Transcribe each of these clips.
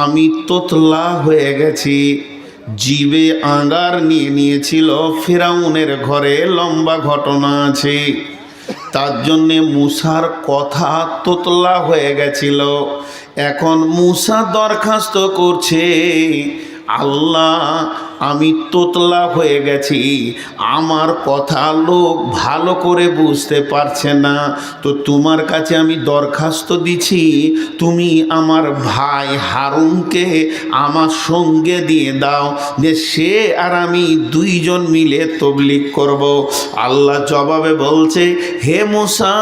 আমি তোতলা হয়ে গেছি। জিবে আঙ্গার নিয়ে নিয়েছিল ফিরাউনের ঘরে, লম্বা ঘটনা আছে। তার জন্যে মূসার কথা তোতলা হয়ে গেছিল। এখন মূসা দরখাস্ত করছে, আল্লাহ আমি তোতলা হয়ে গেছি, আমার কথা লোক ভালো করে বুঝতে পারছে না, তো তোমার কাছে আমি দরখাস্ত দিছি, তুমি আমার ভাই হারুনকে আমার সঙ্গে দিয়ে দাও, যে সে আর আমি দুইজন মিলে তবলিগ করব। আল্লাহ জবাবে বলছে, হে মূসা,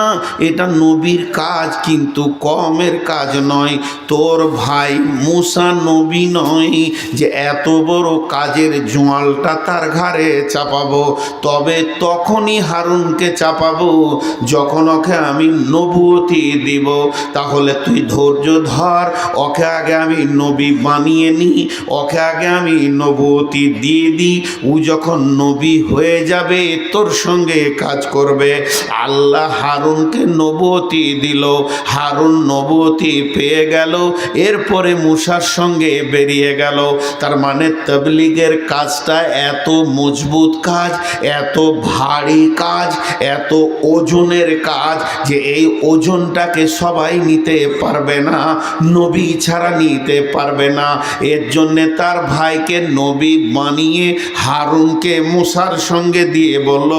এটা নবীর কাজ কিন্তু কমের কাজ নয়। তোর ভাই মূসা নবী নয় যে এত বড় কাজের জোয়ালটা তার ঘাড়ে চাপাবো। তবে তখনই হারুনকে চাপাবো যখন ওকে আমি নবুয়তি দিব। তাহলে তুই ধৈর্য ধর, ওকে আগে আমি নবী বানিয়ে নিই, ওকে আগে আমি নবুয়তি দিয়ে দিই। ও যখন নবী হয়ে যাবে তোর সঙ্গে কাজ করবে। আল্লাহ হারুনকে নবুয়তি দিল, হারুন নবুয়তি পেয়ে গেল, এরপরে মূসার সঙ্গে বেরিয়ে গেল। তার মানে তাবলীগের কাজটা এত মজবুত কাজ, এত ভারী কাজ, এত ওজনের কাজ যে এই ওজনটাকে সবাই নিতে পারবে না, নবী ছাড়া নিতে পারবে না। এর জন্যে তার ভাইকে নবী বানিয়ে হারুনকে মূসার সঙ্গে দিয়ে বলল,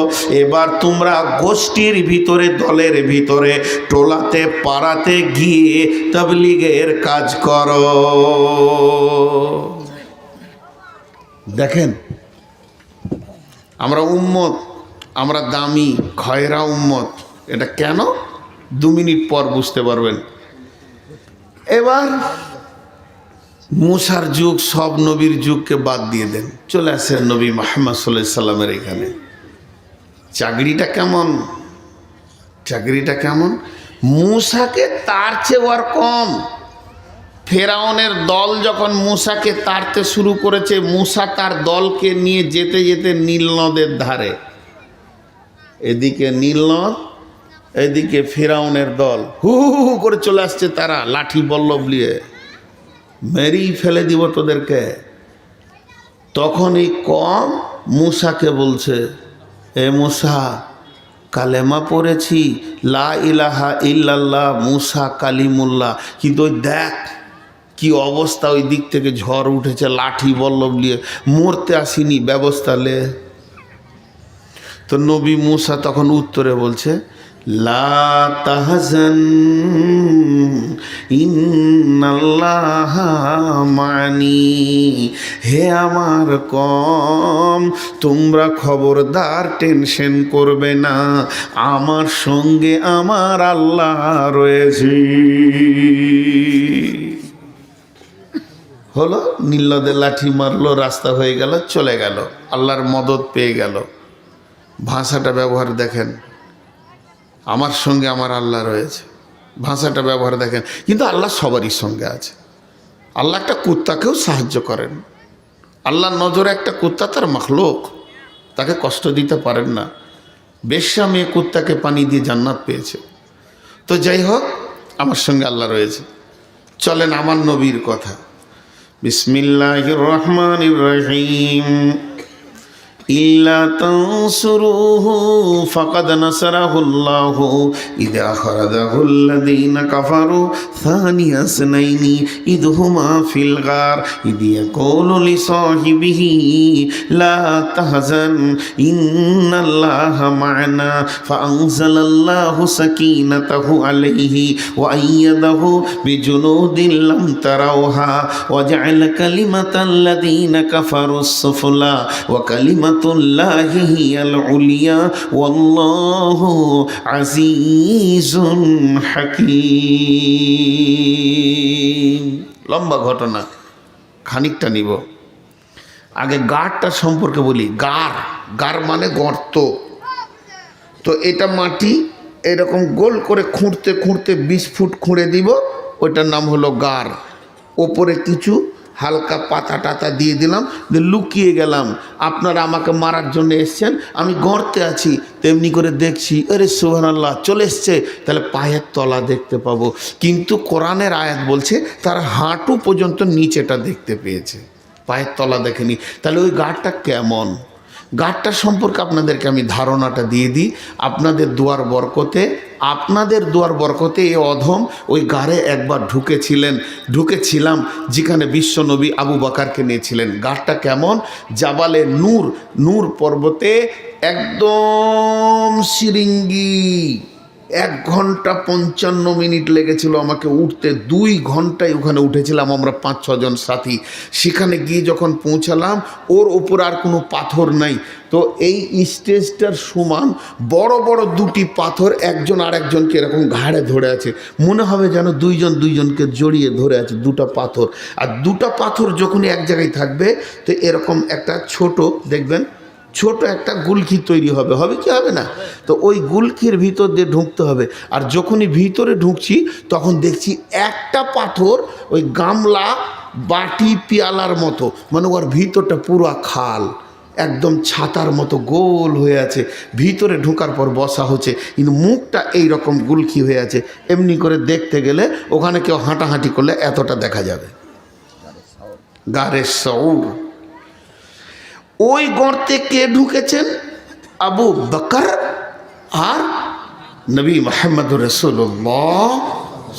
এবার তোমরা গোষ্ঠীর ভিতরে, দলের ভিতরে, টোলাতে পাড়াতে গিয়ে তাবলীগের কাজ করো। দেখেন, আমরা উম্মত, আমরা দামি খয়রা উম্মত। এটা কেন? 2 মিনিট পর বুঝতে পারবেন। এবার মূসার যুগ, সব নবীর যুগকে বাদ দিয়ে দেন, চলে আসেন নবী মুহাম্মদ সাল্লাল্লাহু আলাইহি সাল্লামের এখানে। চাকরিটা কেমন? চাকরিটা কেমন? মূসাকে তার চেয়ে আর কম। ফেরাউনের দল যখন মূসাকে তাড়তে শুরু করেছে, মূসা তার দলকে নিয়ে যেতে যেতে নীল নদের ধারে, এদিকে নীল নদ, এদিকে ফেরাউনের দল হু হু হু করে চলে আসছে। তারা লাঠি বল্লভ নিয়ে, মেরেই ফেলে দিব তোদেরকে। তখন এই কম মূসাকে বলছে, এ মূসা, কালেমা পড়েছি, লা ইলাহা ইল্লাল্লাহ মূসা কালিমুল্লাহ, কিন্তু ওই দেখ কি অবস্থা, ওই দিক থেকে ঝড় উঠেছে, লাঠি বল্লভ নিয়ে, মরতে আসিনি, ব্যবস্থা লে। তো নবী মূসা তখন উত্তরে বলছে, লা তাহজান ইন্নাল্লাহা মানি। হে আমার কম, তোমরা খবরদার টেনশন করবে না, আমার সঙ্গে আমার আল্লাহ রয়েছে। হলো, নীলনদের লাঠি মারলো, রাস্তা হয়ে গেল, চলে গেল, আল্লাহর মদত পেয়ে গেল। ভাষাটা ব্যবহার দেখেন, আমার সঙ্গে আমার আল্লাহ রয়েছে, ভাষাটা ব্যবহার দেখেন। কিন্তু আল্লাহ সবারই সঙ্গে আছে। আল্লাহ একটা কুত্তাকেও সাহায্য করেন। আল্লাহর নজরে একটা কুত্তা তার মাখলুক, তাকে কষ্ট দিতে পারেন না। বেশ্যা মেয়ে কুত্তাকে পানি দিয়ে জান্নাত পেয়েছে। তো যাই হোক, আমার সঙ্গে আল্লাহ রয়েছে। চলেন আমার নবীর কথা। বিসমিল্লাহির রহমানির রহিম। ইল্লা তানসুরুহু ফাকাদ নাসারাহুল্লাহু ইয আখরাজাহুল্লাযীনা কাফারু সানিয়া ইসনাইনি ইয হুমা ফিল গার ইয ইয়াকুলু লিসাহিবিহি লা তাহজান ইন্নাল্লাহা মা'ানা ফাআনজালাল্লাহু সাকিনাতাহু আলাইহি ওয়া আইয়াদাহু বিজুনুদিন লাম তারাওহা ওয়া জা'আলা কালিমাতাল্লাযীনা কাফারুস সুফলা ওয়া কালিমাতুল্লাহি হিয়াল উলিয়া ওয়াল্লাহু আজিজুন হাকীম। লম্বা ঘটনা, খানিকটা নিব। আগে গারটা সম্পর্কে বলি। গার, গার মানে গর্ত। তো এটা মাটি এরকম গোল করে খুঁড়তে খুঁড়তে 20 ফুট খুঁড়ে দিব, ওইটার নাম হলো গার। ওপরে কিছু হালকা পাতা টাতা দিয়ে দিলাম, দিয়ে লুকিয়ে গেলাম। আপনারা আমাকে মারার জন্য এসছেন, আমি গর্তে আছি, তেমনি করে দেখছি আরে সুবহানাল্লাহ চলে এসছে, তাহলে পায়ের তলা দেখতে পাবো। কিন্তু কোরআনের আয়াত বলছে তারা হাঁটু পর্যন্ত নিচেটা দেখতে পেয়েছে, পায়ের তলা দেখেনি। তাহলে ওই গাড়টা কেমন? গাড়টা সম্পর্কে আপনাদেরকে আমি ধারণাটা দিয়ে দিই। আপনাদের দুয়ার বরকতে এই অধম ওই গাড়ে একবার ঢুকেছিলাম, যেখানে বিশ্বনবী আবু বকরকে নিয়েছিলেন। গাড়টা কেমন? জাবালে নূর পর্বতে একদম সিরিঙ্গি। 1 ঘন্টা 55 মিনিট লেগেছিল আমাকে উঠতে। 2 ঘন্টায় ওখানে উঠেছিলাম আমরা 5-6 জন সাথী। সেখানে গিয়ে যখন পৌঁছালাম, ওর ওপর আর কোনো পাথর নাই। তো এই স্টেজটার সমান বড় বড় 2টি পাথর একজন আর একজনকে এরকম ঘাড়ে ধরে আছে, মনে হবে যেন দুইজনকে জড়িয়ে ধরে আছে 2টা পাথর। আর 2টা পাথর যখনই এক জায়গায় থাকবে, তো এরকম একটা ছোট দেখবেন, ছোট একটা গুলকি তৈরি হবে কি হবে না? তো ওই গুলকির ভিতর দিয়ে ঢুকতে হবে। আর যখনই ভিতরে ঢুকছি তখন দেখছি একটা পাথর ওই গামলা, বাটি, পেয়ালার মতো, মানে ওর ভিতরটা পুরো খাল, একদম ছাতার মতো গোল হয়ে আছে। ভিতরে ঢোকার পর বসা হচ্ছে, কিন্তু মুখটা এই রকম গুলকি হয়ে আছে। এমনি করে দেখতে গেলে ওখানে কেউ হাঁটাহাঁটি করলে এতটা দেখা যাবে। গারে সৌর। ওই গর্তে কে ঢুকেছেন? আবু বকর আর নবী মুহাম্মদুর রাসূলুল্লাহ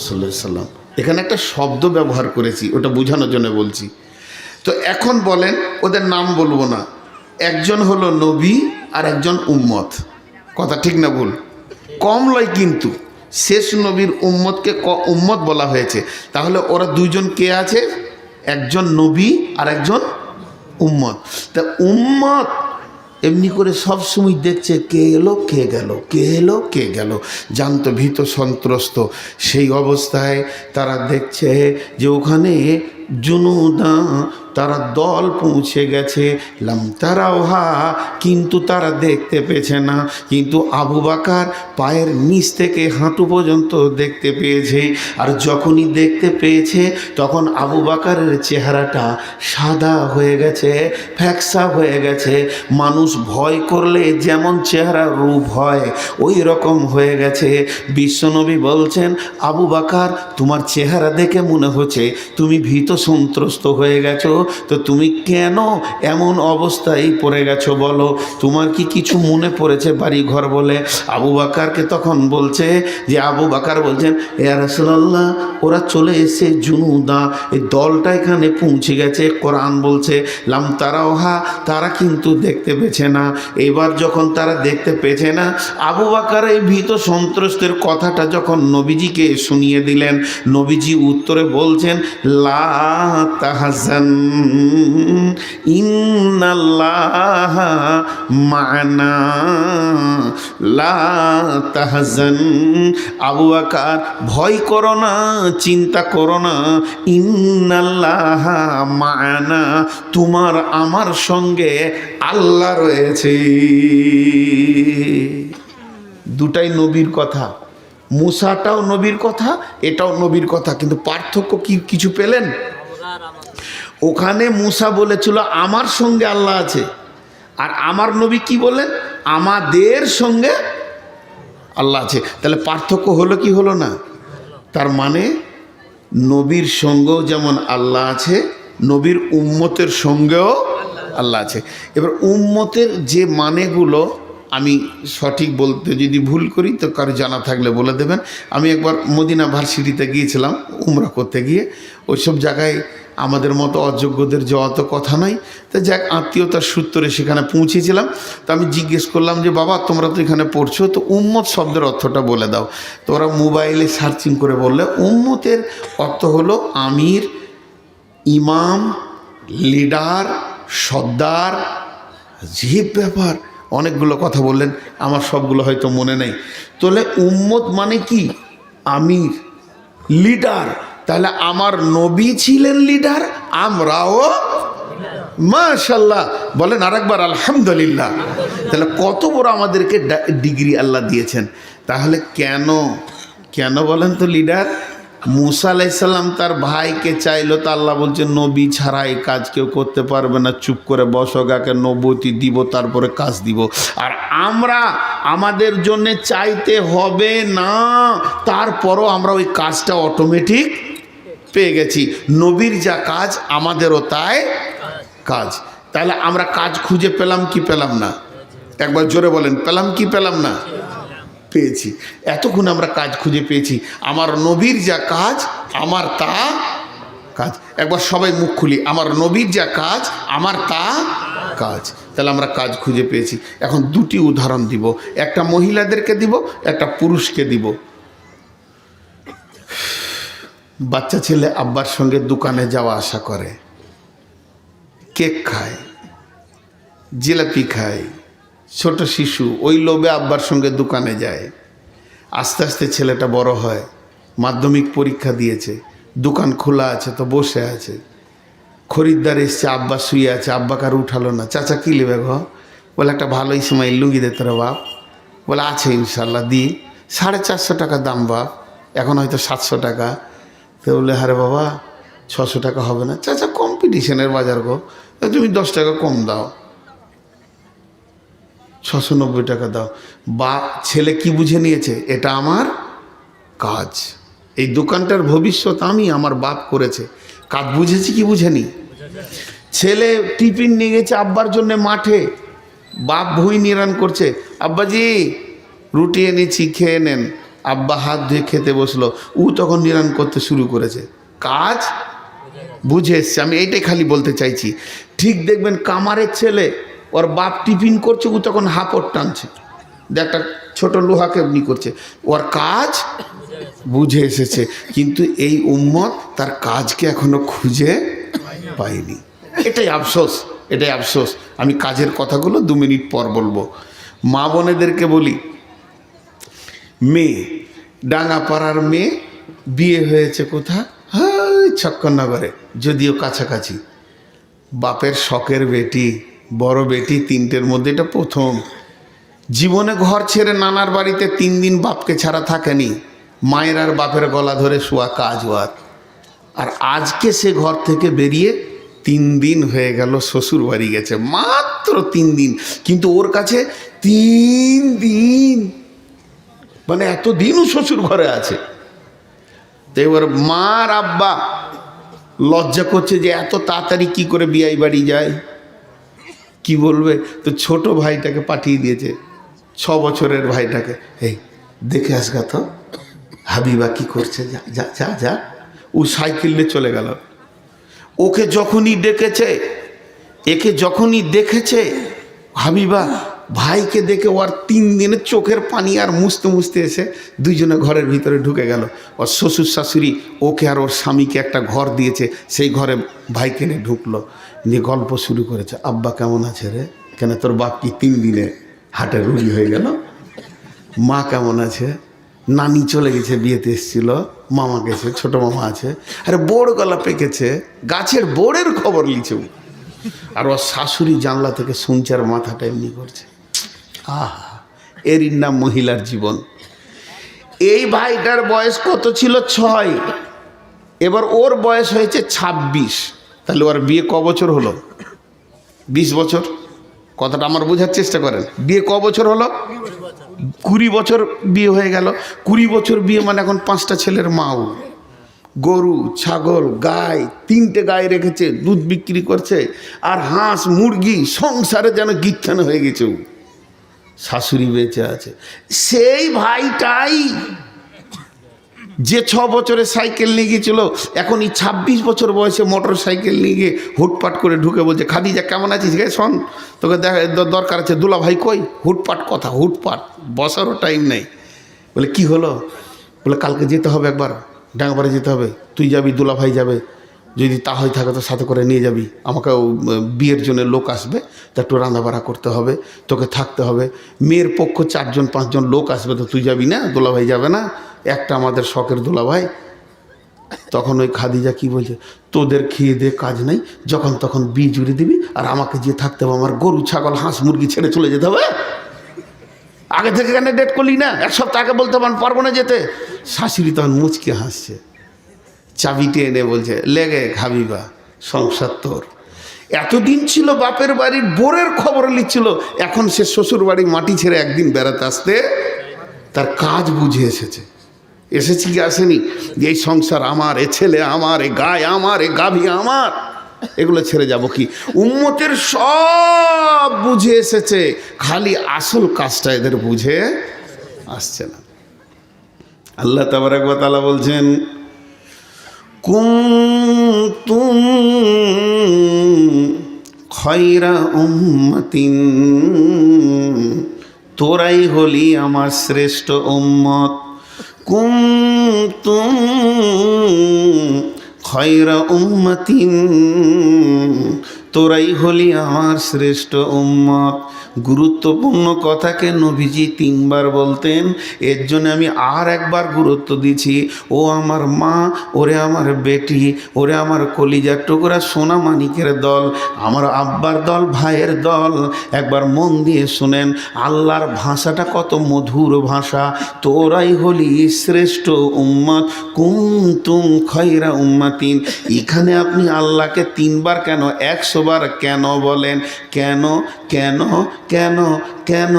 সাল্লাল্লাহু আলাইহি সাল্লাম। এখানে একটা শব্দ ব্যবহার করেছি, ওটা বোঝানোর জন্য বলছি। তো এখন বলেন, ওদের নাম বলবো না, একজন হলো নবী আর একজন উম্মত। কথা ঠিক না ভুল? কম লয়, কিন্তু শেষ নবীর উম্মতকে উম্মত বলা হয়েছে। তাহলে ওরা 2 জন কে আছে? একজন নবী আর একজন উম্মত। তা উম্মত এমনি করে সবসময় দেখছে কে এলো কে গেল, কে এলো কে গেল, জানতো ভীত সন্ত্রস্ত। সেই অবস্থায় তারা দেখছে যে ওখানে জুনুদা, তারা দল পৌঁছে গেছে। লাম তারাওহা, কিন্তু তারা দেখতে পেয়েছে না। কিন্তু আবু বকর পায়ের নিচ থেকে হাঁটু পর্যন্ত দেখতে পেয়েছে। আর যখনই দেখতে পেয়েছে তখন আবু বকরের চেহারাটা সাদা হয়ে গেছে, ফ্যাকসা হয়ে গেছে। মানুষ ভয় করলে যেমন চেহারা রূপ হয় ওই রকম হয়ে গেছে। বিশ্বনবী বলছেন, আবু বকর তোমার চেহারা দেখে মনে হচ্ছে তুমি ভীত সন্ত্রস্ত হয়ে গেছো। তো তুমি কেন এমন অবস্থায় পড়ে গেছো বলো? তোমার কি কিছু মনে পড়েছে বাড়ি ঘর বলে? আবু বকরকে তখন বলছে যে, আবু বকর বলছেন, ইয়া রাসূলুল্লাহ ওরা চলে এসে জুনুদা, এই দলটা এখানে পৌঁছে গেছে। কোরআন বলছে লাম তারাওহা, তারা কিন্তু দেখতে পেয়েছে না। এবার যখন তারা দেখতে পেয়েছে না, আবু বকর এই ভীত সন্ত্রস্তের কথাটা যখন নবীজিকে শুনিয়ে দিলেন, নবীজি উত্তরে বলছেন, লা তাহজান ইন্নাল্লাহা মা'না, লা তাহজান, আবু বকর ভয় করো না, চিন্তা করো না, ইন্নাল্লাহা মা'না, তোমার আমার সঙ্গে আল্লাহ রয়েছে। দুটাই নবীর কথা, মুসাটাও নবীর কথা, এটাও নবীর কথা। কিন্তু পার্থক্য কি কিছু পেলেন? ওখানে মুসা বলেছিল আমার সঙ্গে আল্লাহ আছে, আর আমার নবী কি বলেন? আমাদের সঙ্গে আল্লাহ আছে। তাহলে পার্থক্য হলো কি হলো না? তার মানে নবীর সঙ্গেও যেমন আল্লাহ আছে, নবীর উম্মতের সঙ্গেও আল্লাহ আছে। এবার উম্মতের যে মানেগুলো আমি সঠিক বলতে যদি ভুল করি তো কারো জানা থাকলে বলে দেবেন। আমি একবার মদিনা ভার্সিটিতে গিয়েছিলাম উমরা করতে গিয়ে, ওইসব জায়গায় আমাদের মতো অযোগ্যদের যাওয়া তো কথা নয়। তো যাক, আত্মীয়তার সূত্রে সেখানে পৌঁছেছিলাম। তো আমি জিজ্ঞেস করলাম যে, বাবা তোমরা তো এখানে পড়ছো, তো উম্মত শব্দের অর্থটা বলে দাও। তো ওরা মোবাইলে সার্চিং করে বললে উম্মতের অর্থ হলো আমির, ইমাম, লিডার, সর্দার। জীব ব্যাপার, অনেকগুলো কথা বললেন, আমার সবগুলো হয়তো মনে নেই। তাহলে উম্মত মানে কি? আমির, লিডার। তাহলে আমার নবী ছিলেন লিডার, আমরাও মাশাআল্লাহ বলেন আরেকবার আলহামদুলিল্লাহ। তাহলে কত বড় আমাদেরকে ডিগ্রি আল্লাহ দিয়েছেন। তাহলে কেন বলেন তো লিডার? মুসা আলাইহিস সালাম তার ভাইকে চাইলো, তো আল্লাহ বলছে নবী ছাড়া এই কাজ কেউ করতে পারবে না, চুপ করে বসো, গাকে নবুয়তি দিব তারপরে কাজ দিব। আর আমরা আমাদের জন্য চাইতে হবে না, তারপরও আমরা ওই কাজটা অটোমেটিক পেয়ে গেছি। নবীর যা কাজ আমাদেরও তাই কাজ। তাহলে আমরা কাজ খুঁজে পেলাম কি পেলাম না? একবার জোরে বলেন, পেলাম কি পেলাম না? পেয়েছি। এতক্ষণ আমরা কাজ খুঁজে পেয়েছি। আমার নবীর যা কাজ আমার তা কাজ। একবার সবাই মুখ খুলি, আমার নবীর যা কাজ আমার তা কাজ। তাহলে আমরা কাজ খুঁজে পেয়েছি। এখন দুটি উদাহরণ দিব, একটা মহিলাদেরকে দিব, একটা পুরুষকে দিব। বাচ্চা ছেলে আব্বার সঙ্গে দোকানে যাওয়া আসা করে, কেক খায়, জিলাপি খায়, ছোট শিশু ওই লোভে আব্বার সঙ্গে দোকানে যায়। আস্তে আস্তে ছেলেটা বড় হয়, মাধ্যমিক পরীক্ষা দিয়েছে, দোকান খোলা আছে তো বসে আছে, খরিদ্দার এসছে, আব্বা শুয়ে আছে, আব্বাকে আর উঠালো না। চাচা কী নেবে গো? বলে একটা ভালো ইসমাইল লুঙ্গি দে তোরা বাপ। বলে আছে ইনশাল্লাহ দি। 450 টাকা দাম বাপ, এখন হয়তো 700 টাকা। তো বলে আরে বাবা 600 টাকা হবে না? চাচা কম্পিটিশনের বাজার গো, তুমি 10 টাকা কম দাও, 690 টাকা দাও। বা ছেলে কি বুঝে নিয়েছে? এটা আমার কাজ, এই দোকানটার ভবিষ্যৎ আমি, আমার বাপ করেছে। কাজ বুঝেছি কি বুঝেনি? ছেলে টিফিন নিয়ে গেছে আব্বার জন্য মাঠে, বাপ ভুঁই নিরান করছে, আব্বাজি রুটি এনেছি খেয়ে নেন। আব্বা হাত ধুয়ে খেতে বসলো, ও তখন নিরান করতে শুরু করেছে। কাজ বুঝে এসছে। আমি এইটাই খালি বলতে চাইছি। ঠিক দেখবেন কামারের ছেলে, ওর বাপ টিফিন করছে, ও তখন হাঁপড় টানছে, একটা ছোট লোহাকে এমনি করছে, ওর কাজ বুঝে এসেছে। কিন্তু এই উম্মত তার কাজকে এখনো খুঁজে পায়নি। এটাই আফসোস, এটাই আফসোস। আমি কাজের কথাগুলো 2 মিনিট পর বলবো। মা বোনেদেরকে বলি, মেয়ে ডাঙ্গাপাড়ার মেয়ে বিয়ে হয়েছে কোথায়? হ্যাঁ, ছক্করনগরে, যদিও কাছাকাছি। বাপের শখের বেটি, বড় বেটি, 3টের মধ্যে এটা প্রথম। জীবনে ঘর ছেড়ে নানার বাড়িতে 3 দিন বাপকে ছাড়া থাকেনি। মায়ের আর বাপের গলা ধরে শোয়া কাজ ওয়ার। আর আজকে সে ঘর থেকে বেরিয়ে 3 দিন হয়ে গেল, শ্বশুর বাড়ি গেছে, মাত্র 3 দিন। কিন্তু ওর কাছে 3 দিন, মানে এত দিনও শ্বশুর ঘরে আছে। তো এবার মার আব্বা লজ্জা করছে যে এত তাড়াতাড়ি কি করে বিয়াই বাড়ি যায়, কি বলবে। তো ছোট ভাইটাকে পাঠিয়ে দিয়েছে, 6 বছরের ভাইটাকে, এই দেখে আসগা তো হাবিবা কি করছে, যা যা যা যা। ও সাইকেল নিয়ে চলে গেল। ওকে যখনই ডেকেছে, একে যখনই দেখেছে, হাবিবা ভাইকে দেখে ওর 3 দিনের চোখের পানি আর মুছতে মুছতে এসে দুইজনে ঘরের ভিতরে ঢুকে গেল। ওর শ্বশুর শাশুড়ি ওকে আর ওর স্বামীকে একটা ঘর দিয়েছে, সেই ঘরে ভাইকে নিয়ে ঢুকলো, নিয়ে গল্প শুরু করেছে। আব্বা কেমন আছে রে? কেন তোর বাপ কি 3 দিনে হাটে রুগী হয়ে গেল? মা কেমন আছে? নানি চলে গেছে, বিয়েতে এসেছিল, মামা গেছে, ছোট মামা আছে। আরে বোড় গলা পেকেছে, গাছের বোড়ের খবর লিছে। আর ওর শাশুড়ি জানলা থেকে শুনছে আর মাথাটা এমনি করছে। আহা, এরই নাম মহিলার জীবন। এই ভাইটার বয়স কত ছিল? 6। এবার ওর বয়স হয়েছে 26। তাহলে ওর বিয়ে ক বছর হলো? 20 বছর। কথাটা আমার বোঝার চেষ্টা করেন। বিয়ে ক বছর হলো? 20 বছর বিয়ে হয়ে গেল। 20 বছর বিয়ে মানে এখন 5টা ছেলের মাও। গরু, ছাগল, গাই, 3টে গাই রেখেছে, দুধ বিক্রি করছে, আর হাঁস মুরগি, সংসারে যেন গিত্থান হয়ে গেছে। শাশুড়ি বেঁচে আছে। সেই ভাইটাই যে 6 বছরে সাইকেল নিয়ে গিয়েছিল, এখন এই 26 বছর বয়সে মোটর সাইকেল নিয়ে গিয়ে হুটপাট করে ঢুকে বলছে, খাদিজা কেমন আছিস গে? শোন, তোকে দরকার আছে। দুলা ভাই কই? হুটপাট কথা, হুটপাট, বসারও টাইম নেই। বলে কি হলো? বলে কালকে যেতে হবে, একবার ডাঙ্গাপাড়ে যেতে হবে, তুই যাবি, দুলা ভাই যাবে, যদি তা হয়ে থাকে তো সাথে করে নিয়ে যাবি। আমাকে বিয়ের জন্য লোক আসবে, তা একটু রান্নাবাড়া করতে হবে, তোকে থাকতে হবে। মেয়ের পক্ষ 4-5 লোক আসবে, তো তুই যাবি না? দুলা ভাই যাবে না? একটা আমাদের শখের দুলা ভাই। তখন ওই খাদিজা কি বলছে, তোদের খেয়ে দিয়ে কাজ নাই, যখন তখন বিয়ে জুড়ে দিবি, আর আমাকে যে থাকতে হবে, আমার গরু ছাগল হাঁস মুরগি ছেড়ে চলে যেতে হবে। আগে থেকে কেন ডেট করলি না? 1 সপ্তাহ আগে বলতে পারবো না যেতে। শাশুড়ি তখন মুচকে হাসছে, চাবিটি এনে বলছে লেগে খাবি বা, সংসার তোর। এতদিন ছিল বাপের বাড়ির বোরের খবর নিচ্ছিল, এখন সে শ্বশুর বাড়ি মাটি ছেড়ে একদিন বেড়াতে আসতে তার কাজ বুঝে এসেছে। এসেছি কি আসেনি? এই সংসার আমার, এ ছেলে আমার, এ গায়ে আমার, এ গাভী আমার, এগুলো ছেড়ে যাব কি? উম্মতের সব বুঝে এসেছে, খালি আসল কাজটা এদের বুঝে আসছে না। আল্লাহ তাবারক ওয়া তাআলা বলছেন কুনতুম খায়রা উম্মাতিন, তোরাই হলি আমার শ্রেষ্ঠ উম্মত। কুনতুম খায়রা উম্মাতিন, তোরাই হলি আমার শ্রেষ্ঠ উম্মত। গুরুত্বপূর্ণ কথাকে নবীজি 3 বার বলতেন, এর জন্য আমি আর একবার গুরুত্ব দিচ্ছি। ও আমার মা, ওরে আমার বেটি, ওরে আমার কলিজার টুকরা সোনা মানিকের দল, আমার আব্বার দল, ভাইয়ের দল, একবার মন দিয়ে শুনেন আল্লাহর ভাষাটা কত মধুর ভাষা। তোরাই হলি শ্রেষ্ঠ উম্মত, কুনতুম খায়রা উম্মাতিন। এখানে আপনি আল্লাহকে 3 বার কেন, 100 বার কেন বলেন? কেন কেন কেন কেন?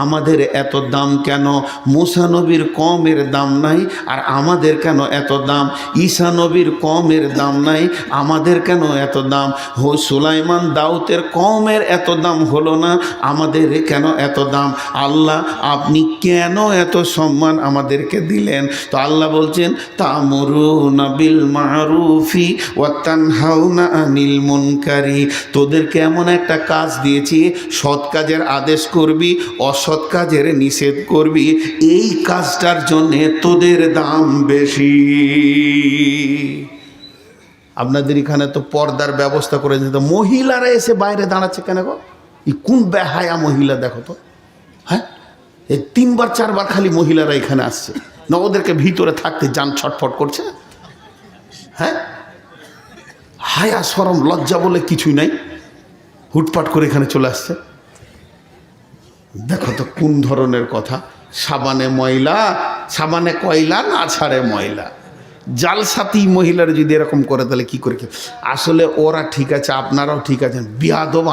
আমাদের এত দাম কেন? মুসা নবীর কমের দাম নাই, আর আমাদের কেন এত দাম? ঈসা নবীর কমের দাম নাই, আমাদের কেন এত দাম? সুলাইমান দাউদের কমের এত দাম হলো না, আমাদের কেন এত দাম? আল্লাহ আপনি কেন এত সম্মান আমাদেরকে দিলেন? তো আল্লাহ বলছেন তা'মুরুনা বিল মা'রুফি ওয়া তানহাউনা আনিল মুনকারি। তোদেরকে এমন একটা কাজ দিয়েছি, সৎ কাজের আদেশ করবি, অসৎ কাজের নিষেধ করবি, এই কাজটার জন্যে তোদের দাম বেশি। আপনাদের এখানে তো পর্দার ব্যবস্থা করে দিত, মহিলারা এসে বাইরে দাঁড়াচ্ছে কেন গো? এই কোন বেহায়া মহিলা দেখো তো, হ্যাঁ? এই 3 বার 4 বার খালি মহিলারা এখানে আসছে না, ওদেরকে ভিতরে থাকতে যান ছটফট করছে, হ্যাঁ? হায়া শরম লজ্জা বলে কিছুই নাই, হুটপাট করে এখানে চলে আসছে। দেখো তো কোন ধরনের কথা। সাবানে ময়লা, সাবানে কয়লা না ছাড়ে ময়লা। জালসাতি মহিলার যদি এরকম করে তাহলে কি করে? আসলে ওরা ঠিক আছে, আপনারাও ঠিক আছেন, বিয়াদব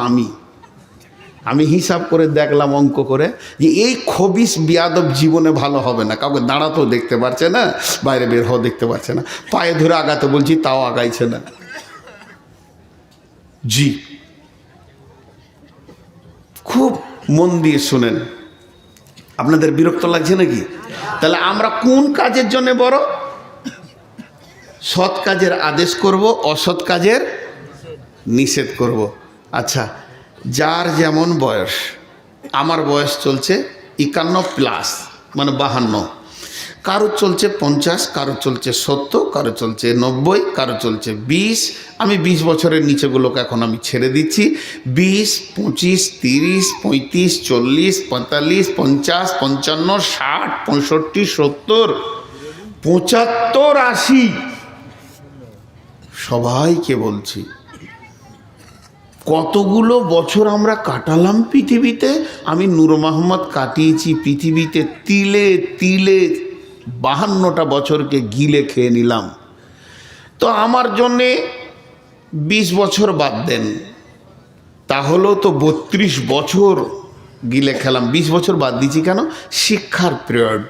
আমি হিসাব করে দেখলাম, অঙ্ক করে, যে এই খবিস বিয়াদব জীবনে ভালো হবে না। কাউকে দাঁড়াতেও দেখতে পারছে না, বাইরে বের হওয়া দেখতে পারছে না, পায়ে ধরে আগাতে বলছি তাও আগাইছে না। জি, খুব মন দিয়ে শুনেন, আপনাদের বিরক্ত লাগছে নাকি? তাহলে আমরা কোন কাজের জন্য বড়? সৎ কাজের আদেশ করব, অসৎ কাজের নিষেধ করব। আচ্ছা, যার যেমন বয়স, আমার বয়স চলছে 51+, মানে 52, কারো চলছে 50, কারো চলছে 70, কারো চলছে 90, কারো চলছে 20। আমি 20 বছরের নিচেগুলোকে এখন আমি ছেড়ে দিচ্ছি। 20, 25, 30, 35, 40, 45, 50, 55, 60, 65, 70, 75, 80, সবাইকে বলছি কতগুলো বছর আমরা কাটালাম পৃথিবীতে। আমি নূর মোহাম্মদ কাটিয়েছি পৃথিবীতে তিলে তিলে, 52টা বছরকে গিলে খেয়ে নিলাম। তো আমার জন্যে 20 বছর বাদ দেন, তাহলেও তো 32 বছর গিলে খেলাম। 20 বছর বাদ দিচ্ছি কেন? শিক্ষার পিরিয়ড।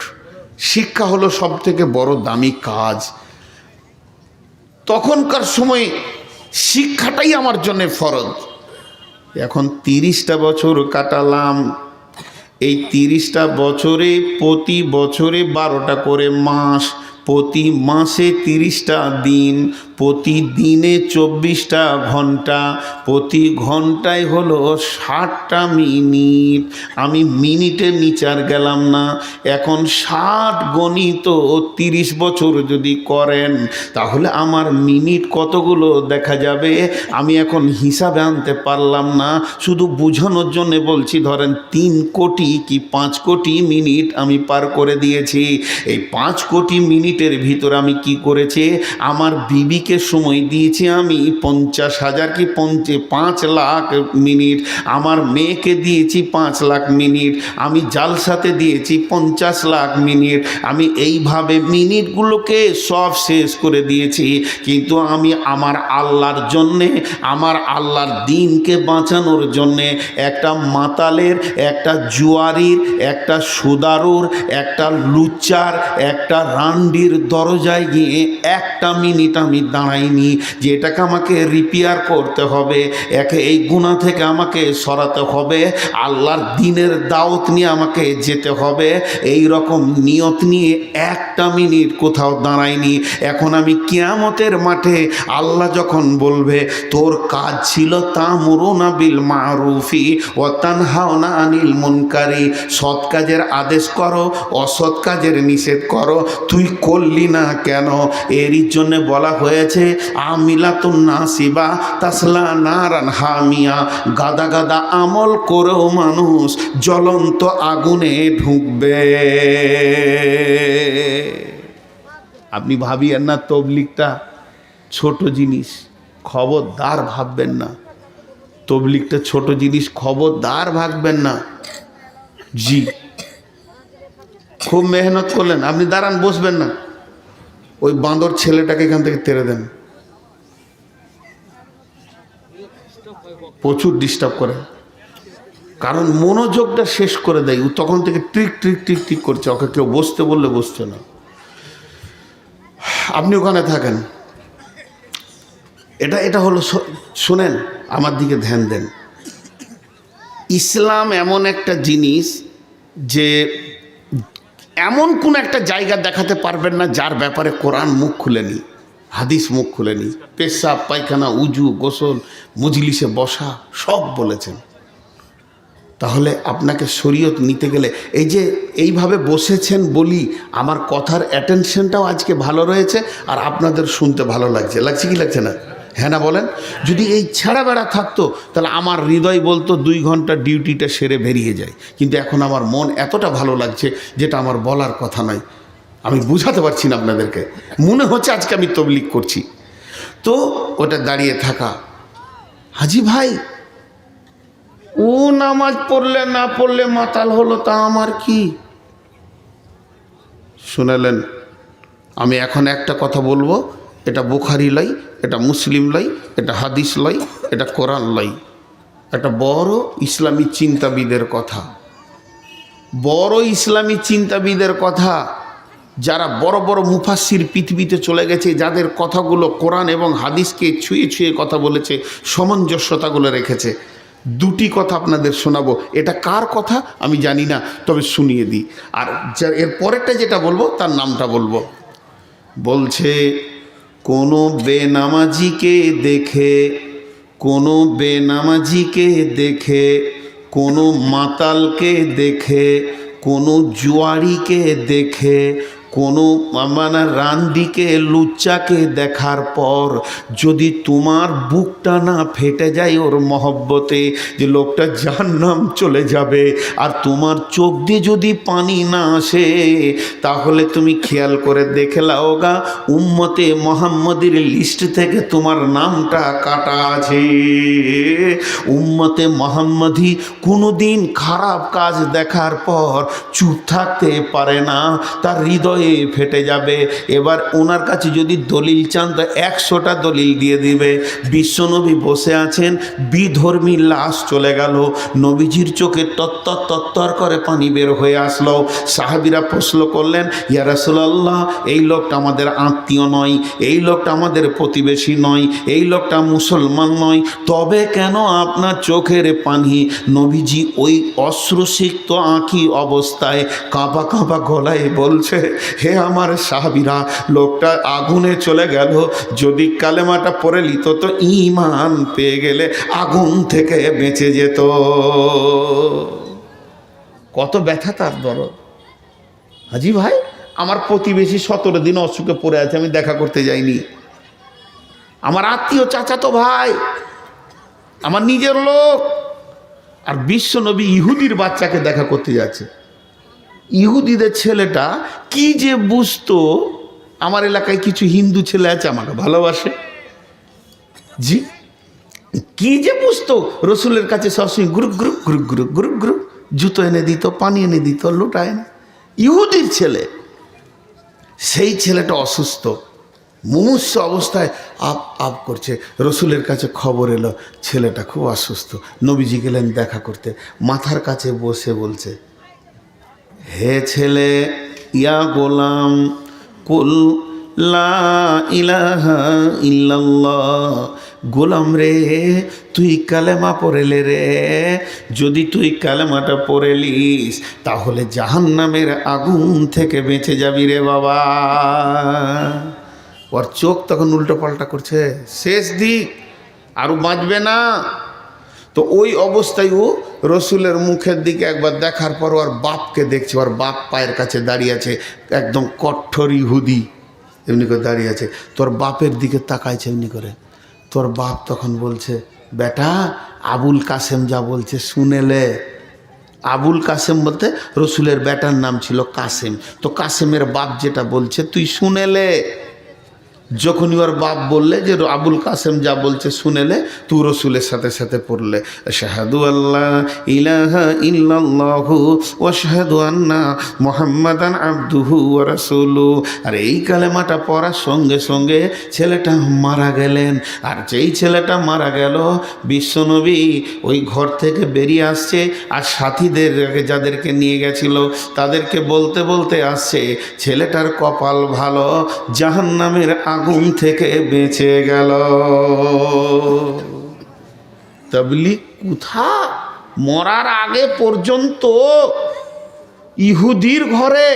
শিক্ষা হলো সব থেকে বড় দামি কাজ। তখনকার সময় শিক্ষাটাই আমার জন্য ফরজ। এখন 30টা বছর কাটালাম, এই 30টা বছরে প্রতি বছরে 12টা করে মাস, প্রতি মাসে 30টা দিন, প্রতি দিনে 24টা ঘন্টা, প্রতি ঘন্টায় হলো 60টা মিনিট। আমি মিনিটের নিচে আর গেলাম না। এখন 60 গণিত 30 বছর যদি করেন তাহলে আমার মিনিট কতগুলো দেখা যাবে আমি এখন হিসাবে আনতে পারলাম না। শুধু বোঝানোর জন্য বলছি, ধরেন 3 কোটি কি 5 কোটি মিনিট আমি পার করে দিয়েছি। এই 5 কোটি মিনিটের ভিতরে আমি কি করেছি? আমার বিবিকে নবীজিকে সময় দিয়েছি আমি 50,000 কি 5 লাখ মিনিট, আমার মেয়েকে দিয়েছি 5 লাখ মিনিট, আমি জালসাতে দিয়েছি 50 লাখ মিনিট, আমি এইভাবে মিনিটগুলোকে সব শেষ করে দিয়েছি। কিন্তু আমি আমার আল্লাহর জন্যে, আমার আল্লাহর দিনকে বাঁচানোর জন্যে একটা মাতালের, একটা জুয়ারির, একটা সুদারুর, একটা লুচ্চার, একটা রান্ডির দরজায় গিয়ে একটা মিনিট আমি দাঁড়াইনি যে এটাকে আমাকে রিপেয়ার করতে হবে, একে এই গুনাহ থেকে আমাকে সরাতে হবে, আল্লাহর দিনের দাওয়াত নিয়ে আমাকে যেতে হবে, এই রকম নিয়ত নিয়ে একটা মিনিট কোথাও দাঁড়াইনি। এখন আমি কিয়ামতের মাঠে আল্লাহ যখন বলবে তোর কাজ ছিল তা'মুরুনা বিল মা'রুফি ওয়া তানহাউনা আনিল মুনকারি, সৎ কাজের আদেশ করো, অসৎ কাজের নিষেধ করো, তুই করলি না কেন? এরই জন্য বলা হয়েছে আমিলাতুন নাসিবা তাসলা নারান হামিয়া, গাদা গাদা আমল করেও মানুষ জ্বলন্ত আগুনে ঢুকবে। আপনি ভাবিয়েন না তবলিগটা ছোট জিনিস, খবরদার ভাববেন না তবলিগটা ছোট জিনিস, খবরদার ভাববেন না। জি, খুব মেহনত করলেন আপনি, দাঁড়ান, বসবেন না, ওই বাঁদর ছেলেটাকে এখান থেকে তেড়ে দেন, প্রচুর ডিস্টার্ব করে, কারণ মনোযোগটা শেষ করে দেয়, ও তখন থেকে ট্রিক ট্রিক ট্রিক ট্রিক করছে, ওকে কেউ বসতে বললে বসছে না। আপনি ওখানে থাকেন। এটা হলো, শোনেন, আমার দিকে ধ্যান দেন। ইসলাম এমন একটা জিনিস যে এমন কোন একটা জায়গা দেখাতে পারবেন না যার ব্যাপারে কোরআন মুখ খুলেনি, হাদিস মুখ খুলেনি। পেশাব, পায়খানা, উজু, গোসল, মজলিসে বসা সব বলেছেন। তাহলে আপনাকে শরীয়ত নিতে গেলে এই যে এইভাবে বসেছেন বলি আমার কথার অ্যাটেনশনটাও আজকে ভালো রয়েছে, আর আপনাদের শুনতে ভালো লাগছে, লাগছে কি লাগছে না? হ্যাঁ না বলেন? যদি এই ছেঁড়া বেড়া থাকতো তাহলে আমার হৃদয় বলতো 2 ঘন্টা ডিউটিটা সেরে বেরিয়ে যায়, কিন্তু এখন আমার মন এতটা ভালো লাগছে যেটা আমার বলার কথা নয়, আমি বুঝাতে পারছি না আপনাদেরকে, মনে হচ্ছে আজকে আমি তবলিগ করছি। তো ওটা দাঁড়িয়ে থাকা, হাজি ভাই ও নামাজ পড়লে না পড়লে মাতাল হলো তা আমার কি? শুনালেন? আমি এখন একটা কথা বলবো, এটা বুখারি লাই, এটা মুসলিম লাই, এটা হাদিস লাই, এটা কোরআন লাই, একটা বড় ইসলামী চিন্তাবিদের কথা, বড় ইসলামী চিন্তাবিদের কথা, যারা বড় বড় মুফাসসির পৃথিবীতে চলে গেছে, যাদের কথাগুলো কোরআন এবং হাদিসকে ছুঁয়ে ছুঁয়ে কথা বলেছে, সামঞ্জস্যতাগুলো রেখেছে। 2টি কথা আপনাদের শোনাবো, এটা কার কথা আমি জানি না, তবে শুনিয়ে দিই। আর এর পরেরটা যেটা বলবো তার নামটা বলবো। বলছে কোনো বেনামাজিকে দেখে, কোনো বেনামাজিকে দেখে, কোনো মাতালকে দেখে, কোনো জুয়ারিকে দেখে, কোনো মানে রান্ডিকে, লুচ্চাকে দেখার পর যদি তোমার বুকটা না ফেটে যায় ওর মহব্বতে যে লোকটা জাহান্নাম চলে যাবে, আর তোমার চোখ দিয়ে যদি পানি না আসে, তাহলে তুমি খেয়াল করে দেখে লাও গা উম্মতে মুহাম্মদের লিস্ট থেকে তোমার নামটা কাটা আছে। উম্মতে মুহাম্মদি কোনোদিন খারাপ কাজ দেখার পর চুপ থাকতে পারে না, তার হৃদয়ে ফেটে যাবে। এবার ওনার কাছে যদি দলিল চান তো 100টা দলিল দিয়ে দিবে। বিশ্বনবী বসে আছেন, বিধর্মী লাশ চলে গেল, নবীজির চোখে তত্তর তত্তর করে পানি বের হয়ে আসলো। সাহাবীরা প্রশ্ন করলেন, ইয়া রাসূলুল্লাহ, এই লোকটা আমাদের আত্মীয় নয়, এই লোকটা আমাদের প্রতিবেশী নয়, এই লোকটা মুসলমান নয়, তবে কেন আপনার চোখের পানি? নবীজি ওই অশ্রুসিক্ত আঁখি অবস্থায় কাঁপা কাঁপা গলায় বলছে, হে আমার সাহাবীরা, লোকটা আগুনে চলে গেল, যদি কালেমাটা পড়ে নিত তো ঈমান পেয়ে গেলে আগুন থেকে বেঁচে যেত। কত ব্যথা তার দরদ। হাজি ভাই, আমার প্রতিবেশী 17 দিন অসুখে পড়ে আছে, আমি দেখা করতে যাইনি। আমার আত্মীয়, চাচাতো ভাই, আমার নিজের লোক, আর বিশ্বনবী ইহুদির বাচ্চাকে দেখা করতে যাচ্ছে। ইহুদিদের ছেলেটা কি যে বুঝতো আমার এলাকায় কিছু হিন্দু ছেলে আছে আমাকে ভালোবাসে। জি, কি যে বুঝতো রসুলের কাছে সবসময় group group group group group group জুতো এনে দিত, পানি এনে দিত, লোটা এনে। ইহুদির ছেলে, সেই ছেলেটা অসুস্থ, মুমূর্ষ অবস্থায় আপ আপ করছে। রসুলের কাছে খবর এলো ছেলেটা খুব অসুস্থ। নবীজি গেলেন দেখা করতে, মাথার কাছে বসে বলছে, হে ছেলে, ইয়া গোলাম, কুল লা ইলাহা ইল্লাল্লাহ। গোলাম রে, তুই কালেমা পড়েলে রে, যদি তুই কালেমাটা পড়েলিস তাহলে জাহান্নামের আগুন থেকে বেঁচে যাবি রে বাবা। ওর চোখ তখন উল্টো পাল্টা করছে, শেষ দিক, আরও বাঁচবে না। তো ওই অবস্থায় ও রসুলের মুখের দিকে একবার দেখার পর ওর বাপকে দেখছে, ওর বাপ পায়ের কাছে দাঁড়িয়ে আছে, একদম কঠোর ইহুদি এমনি করে দাঁড়িয়ে আছে। তোর বাপের দিকে তাকাইছে এমনি করে। তোর বাপ তখন বলছে, বেটা আবুল কাসেম যা বলছে শুনেলে। আবুল কাসেম বলতে রসুলের বেটার নাম ছিল কাসেম। তো কাসেমের বাপ যেটা বলছে তুই শুনেলে। যখনই ওর বাপ বললে যে আবুল কাসেম যা বলছে শুনেলে, তু রসুলের সাথে সাথে পড়লে আশহাদু আল্লাহ ইলাহা ইল্লাল্লাহু ওয়া আশহাদু আন্না মুহাম্মাদান আবদুহু ওয়া রাসূলুহু। আর এই কালেমাটা পড়ার সঙ্গে সঙ্গে ছেলেটা মারা গেলেন। আর যেই ছেলেটা মারা গেল, বিশ্বনবী ওই ঘর থেকে বেরিয়ে আসছে, আর সাথীদের যাদেরকে নিয়ে গেছিল তাদেরকে বলতে বলতে আসছে, ছেলেটার কপাল ভালো, জাহান্নামের আগুন থেকে বেঁচে গেল। তাবলীগ কোথা, মরার আগে পর্যন্ত ইহুদির ঘরে।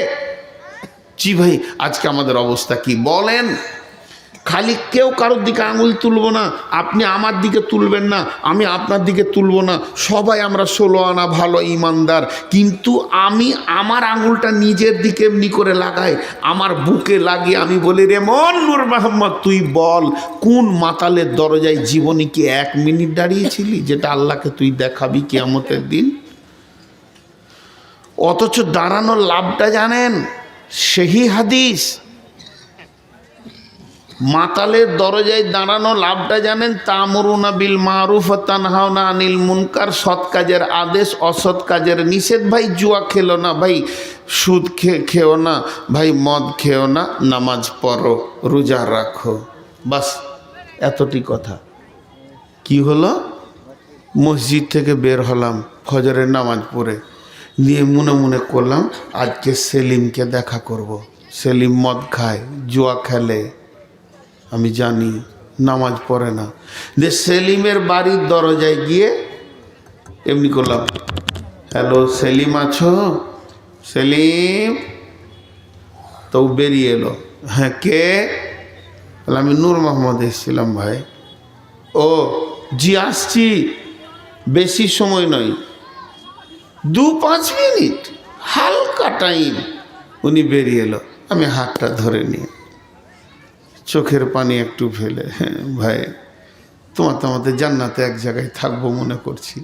জি ভাই, আজকে আমাদের অবস্থা কি বলেন? খালি কেউ কারোর দিকে আঙুল তুলব না, আপনি আমার দিকে তুলবেন না, আমি আপনার দিকে তুলব না, সবাই আমরা 16 আনা ভালো ইমানদার। কিন্তু আমি আমার আঙুলটা নিজের দিকে এমনি করে লাগাই, আমার বুকে লাগিয়ে আমি বলি, রে মন নূর মোহাম্মদ, তুই বল কোন মাতালের দরজায় জীবনে কি 1 মিনিট দাঁড়িয়েছিলি যেটা আল্লাহকে তুই দেখাবি কিয়ামতের দিন? অথচ দাঁড়ানোর লাভটা জানেন? সেই হাদিস, মাতালের দরজায় দাঁড়ানো লাভটা জানেন? তা'মুরুনা বিল মারুফ ওয়া তানহাউনা আনিল মুনকার, সৎ কাজের আদেশ, অসৎ কাজের নিষেধ। ভাই জুয়া খেলো না, ভাই সুদ খেও না, ভাই মদ খেও না, নামাজ পড়ো, রোজা রাখো, বাস এতটি কথা। কি হলো? মসজিদ থেকে বের হলাম ফজরের নামাজ পড়ে, নিয়ে মনে মনে করলাম আজকে সেলিমকে দেখা করব। সেলিম মদ খায়, জুয়া খেলে, আমি জানি, নামাজ পড়ে না। যে সেলিমের বাড়ির দরজায় গিয়ে এমনি করলাম, হ্যালো সেলিম আছো? সেলিম। তো বেরিয়ে এলো, হ্যাঁ কে? বলে আমি নূর মোহাম্মদ এসেছিলাম ভাই। ও জি আসছি, বেশি সময় নয়, 2-5 মিনিট, হালকা টাইম। উনি বেরিয়ে এলো, আমি হাতটা ধরে নিয়ে চোখের পানি একটু ফেলে, হ্যাঁ ভাই তোমার তো আমাদের জান্নাতে এক জায়গায় থাকবো মনে করছি,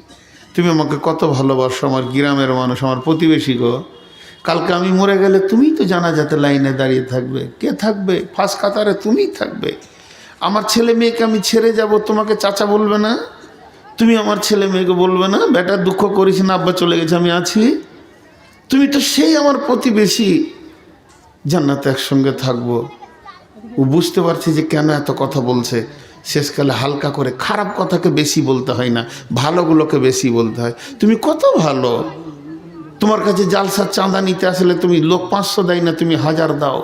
তুমি আমাকে কত ভালোবাসো, আমার গ্রামের মানুষ, আমার প্রতিবেশী গো। কালকে আমি মরে গেলে তুমিই তো জানাজাতে লাইনে দাঁড়িয়ে থাকবে। কে থাকবে? ফার্স্ট কাতারে তুমিই থাকবে। আমার ছেলে মেয়েকে আমি ছেড়ে যাব, তোমাকে চাচা বলবে না? তুমি আমার ছেলে মেয়েকে বলবে না বেটা দুঃখ করিস না, আব্বা চলে গেছে আমি আছি? তুমি তো সেই আমার প্রতিবেশী, জান্নাতে একসঙ্গে থাকবো। ও বুঝতে পারছে যে কেন এত কথা বলছে। শেষকালে হালকা করে, খারাপ কথাকে বেশি বলতে হয় না, ভালোগুলোকে বেশি বলতে হয়। তুমি কত ভালো, তোমার কাছে জালসার চাঁদা নিতে আসলে তুমি লোক 500 দেয় না, তুমি 1000 দাও।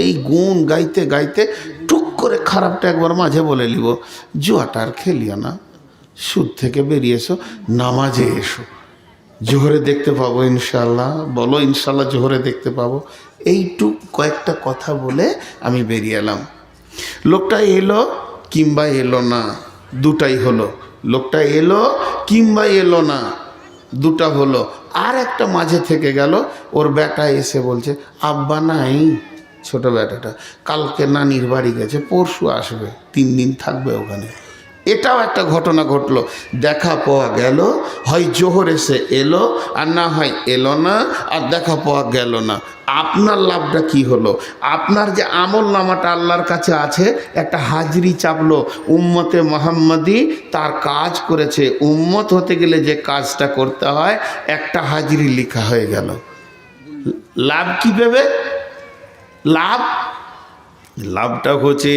এই গুণ গাইতে গাইতে টুক করে খারাপটা একবার মাঝে বলে নিব। জুয়াটা আর খেলিও না, সুদ থেকে বেরিয়ে এসো, নামাজে এসো, জোহরে দেখতে পাবো ইনশাল্লাহ। বলো ইনশাল্লাহ জোহরে দেখতে পাবো। এইটুক কয়েকটা কথা বলে আমি বেরিয়ে এলাম। লোকটা এলো কিংবা এলো না, দুটাই হলো। লোকটা এলো কিংবা এলো না, দুটা হলো। আর একটা মাঝে থেকে গেল, ওর বেটা এসে বলছে আব্বা নাই, ছোট বেটাটা কালকে নানির বাড়ি গেছে, পরশু আসবে, 3 দিন থাকবে ওখানে। এটাও একটা ঘটনা ঘটলো। দেখা পাওয়া গেল, হয় জোহর এসে এলো আর না হয় এলো না, আর দেখা পাওয়া গেল না। আপনার লাভটা কি হলো? আপনার যে আমল নামাটা আল্লাহর কাছে আছে, একটা হাজরি চাপলো, উম্মতে মোহাম্মদী তার কাজ করেছে। উম্মত হতে গেলে যে কাজটা করতে হয়, একটা হাজরি লেখা হয়ে গেল। লাভ কি পাবে? লাভটা হচ্ছে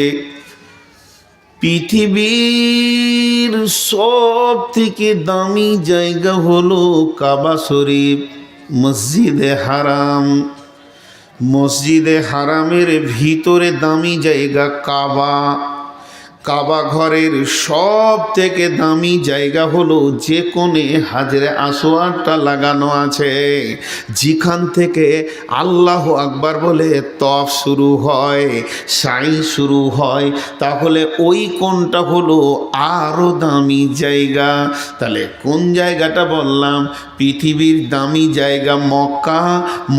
পৃথিবীর সব থেকে দামি জায়গা হলো কাবা শরীফ, মসজিদে হারাম। মসজিদে হারামের ভিতরে দামি জায়গা কাবা। কাবা ঘরের সব থেকে দামি জায়গা হলো যে কোণে হাজরে আসওয়াদটা লাগানো আছে, যেখান থেকে আল্লাহ আকবার বলে তওয়াফ শুরু হয়, সাই শুরু হয়, তাহলে ওই কোণটা হলো আরও দামি জায়গা। তাহলে কোন জায়গাটা বললাম? পৃথিবীর দামি জায়গা মক্কা,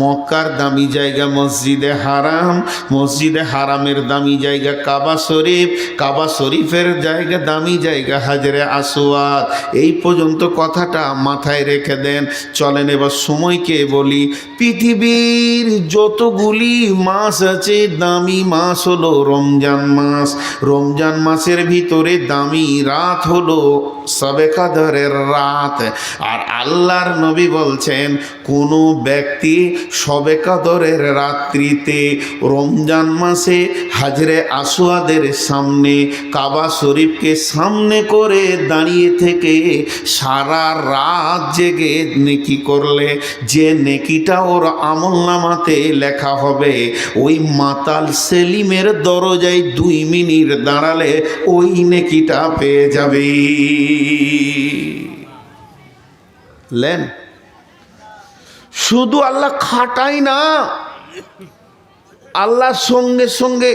মক্কার দামি জায়গা মসজিদে হারাম, মসজিদে হারামের দামি জায়গা কাবা শরীফ, কাবা শরীফের জায়গা দামি জায়গা হাজরে আসওয়াদ। এই পর্যন্ত কথাটা মাথায় রেখে দেন। চলেন এবার সময়কে বলি। পৃথিবীর যতগুলি মাস আছে, দামি মাস হলো রমজান মাস। রমজান মাসের ভিতরে দামি রাত হলো শবে কদরের রাত। আর আল্লাহর নবী বলছেন, কোনো ব্যক্তি শবে কদরের রাত্রিতে রমজান মাসে হাজরে আসওয়াদের সামনে কাবা শরীফকে সামনে করে দাঁড়িয়ে থেকে সারা রাত জেগে নেকি করলে, যে নেকিটা ওর আমলনামাতে লেখা হবে, ওই মাতাল সেলিমের দরজায় 2 মিনিট দাঁড়ালে ওই নেকিটা পেয়ে যাবে। লেন, শুধু আল্লাহ খাটাই না, আল্লাহ সঙ্গে সঙ্গে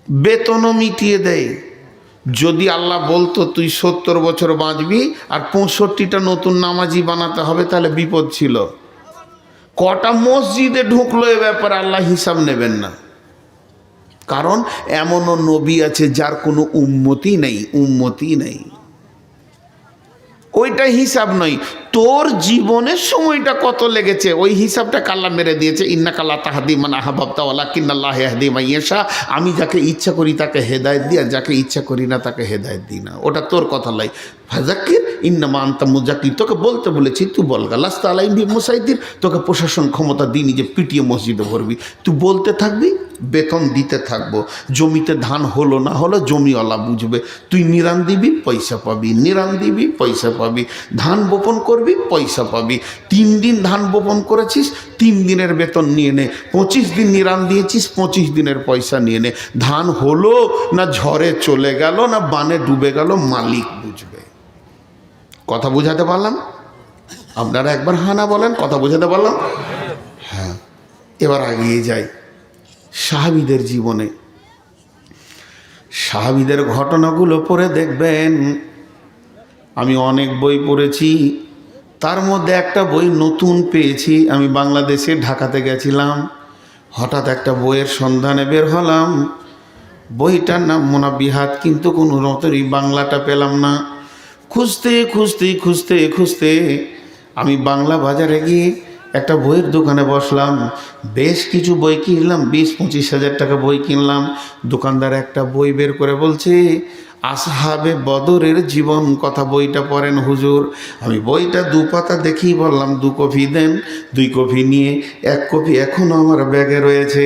বেতনও মিটিয়ে দেয়। যদি আল্লাহ বলতো তুই 70 বছর বাঁচবি আর 65টা নতুন নামাজি বানাতে হবে, তাহলে বিপদ ছিল। কটা মসজিদে ঢুকলো এ ব্যাপারে আল্লাহ হিসাব নেবেন না। কারণ এমনও নবী আছে যার কোনো উম্মতি নেই। ওইটা হিসাব নয়, তোর জীবনের সময়টা কত লেগেছে ওই হিসাবটা আল্লাহ মেরে দিয়েছে। ইন্নাকা লা তাহদি মান আহবাবতা ওয়ালাকিন্নাল্লাহু ইয়াহদি মান ইয়াশা। আমি যাকে ইচ্ছা করি তাকে হেদায়েত দিই, আর যাকে ইচ্ছা করি না তাকে হেদায়েত দিই না। ওটা তোর কথা নয়। ফাযাক্কির ইন্নামা আনতা মুযাক্কির, তোকে বলতে বলেছি, তুই বলগা। লাস্তা আলাইহিম বিমুসাইতির, তোকে প্রশাসন ক্ষমতা দিইনি যে পিটিয়ে মসজিদে ভরবি। তুই বলতে থাকবি, বেতন দিতে থাকবো। জমিতে ধান হলো না হলো জমিওয়ালা বুঝবে। তুই নিরান দিবি, পয়সা পাবি, নিরান দিবি, পয়সা পাবি। ধান বপন করবি, পয়সা পাবি। 3 দিন ধান বপন করেছিস, 3 দিনের বেতন নিয়ে নে। 25 দিন নিরান দিয়েছিস, 25 দিনের পয়সা নিয়ে নে। ধান হলো না ঝড়ে চলে গেল না বানে ডুবে গেল, মালিক বুঝবে। কথা বোঝাতে পারলাম? আপনারা একবার হানা বলেন, কথা বোঝাতে পারলাম? হ্যাঁ, এবার এগিয়ে যাই সাহাবীদের জীবনে। সাহাবীদের ঘটনাগুলো পড়ে দেখবেন, আমি অনেক বই পড়েছি, তার মধ্যে একটা বই নতুন পেয়েছি। আমি বাংলাদেশে ঢাকাতে গেছিলাম, হঠাৎ একটা বইয়ের সন্ধানে বের হলাম। বইটার নাম মুনাব্বিহাত, কিন্তু কোনো রকমই বাংলাটা পেলাম না। খুঁজতে আমি বাংলা বাজারে গিয়ে একটা বইয়ের দোকানে বসলাম। বেশ কিছু বই কিনলাম, 20-25 হাজার টাকা বই কিনলাম। দোকানদার একটা বই বের করে বলছে, আসহাবে বদরের জীবন কথা বইটা পড়েন হুজুর। আমি বইটা 2 পাতা দেখেই বললাম 2 কপি দেন। 2 কপি নিয়ে 1 কপি এখনও আমার ব্যাগে রয়েছে।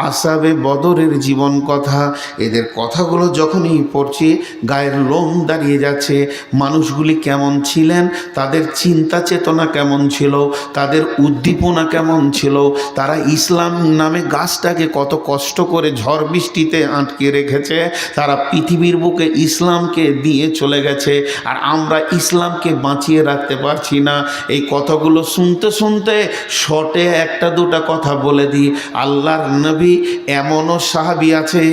আসহাবে বদরের জীবন কথা, এদের কথাগুলো যখনই পড়ছি গায়ের লোম দাঁড়িয়ে যাচ্ছে। মানুষগুলি কেমন ছিলেন, তাদের চিন্তা চেতনা কেমন ছিল, তাদের উদ্দীপনা কেমন ছিল, তারা ইসলাম নামে গাছটাকে কত কষ্ট করে ঝড় বৃষ্টিতে আটকে রেখেছে। তারা পৃথিবীর বুকে ইসলামকে দিয়ে চলে গেছে, আর আমরা ইসলামকে বাঁচিয়ে রাখতে পারছি না। এই কথাগুলো শুনতে শুনতে শর্টে 1-2টা কথা বলে দিই। আল্লাহর নবী এমনও সাহাবী আছে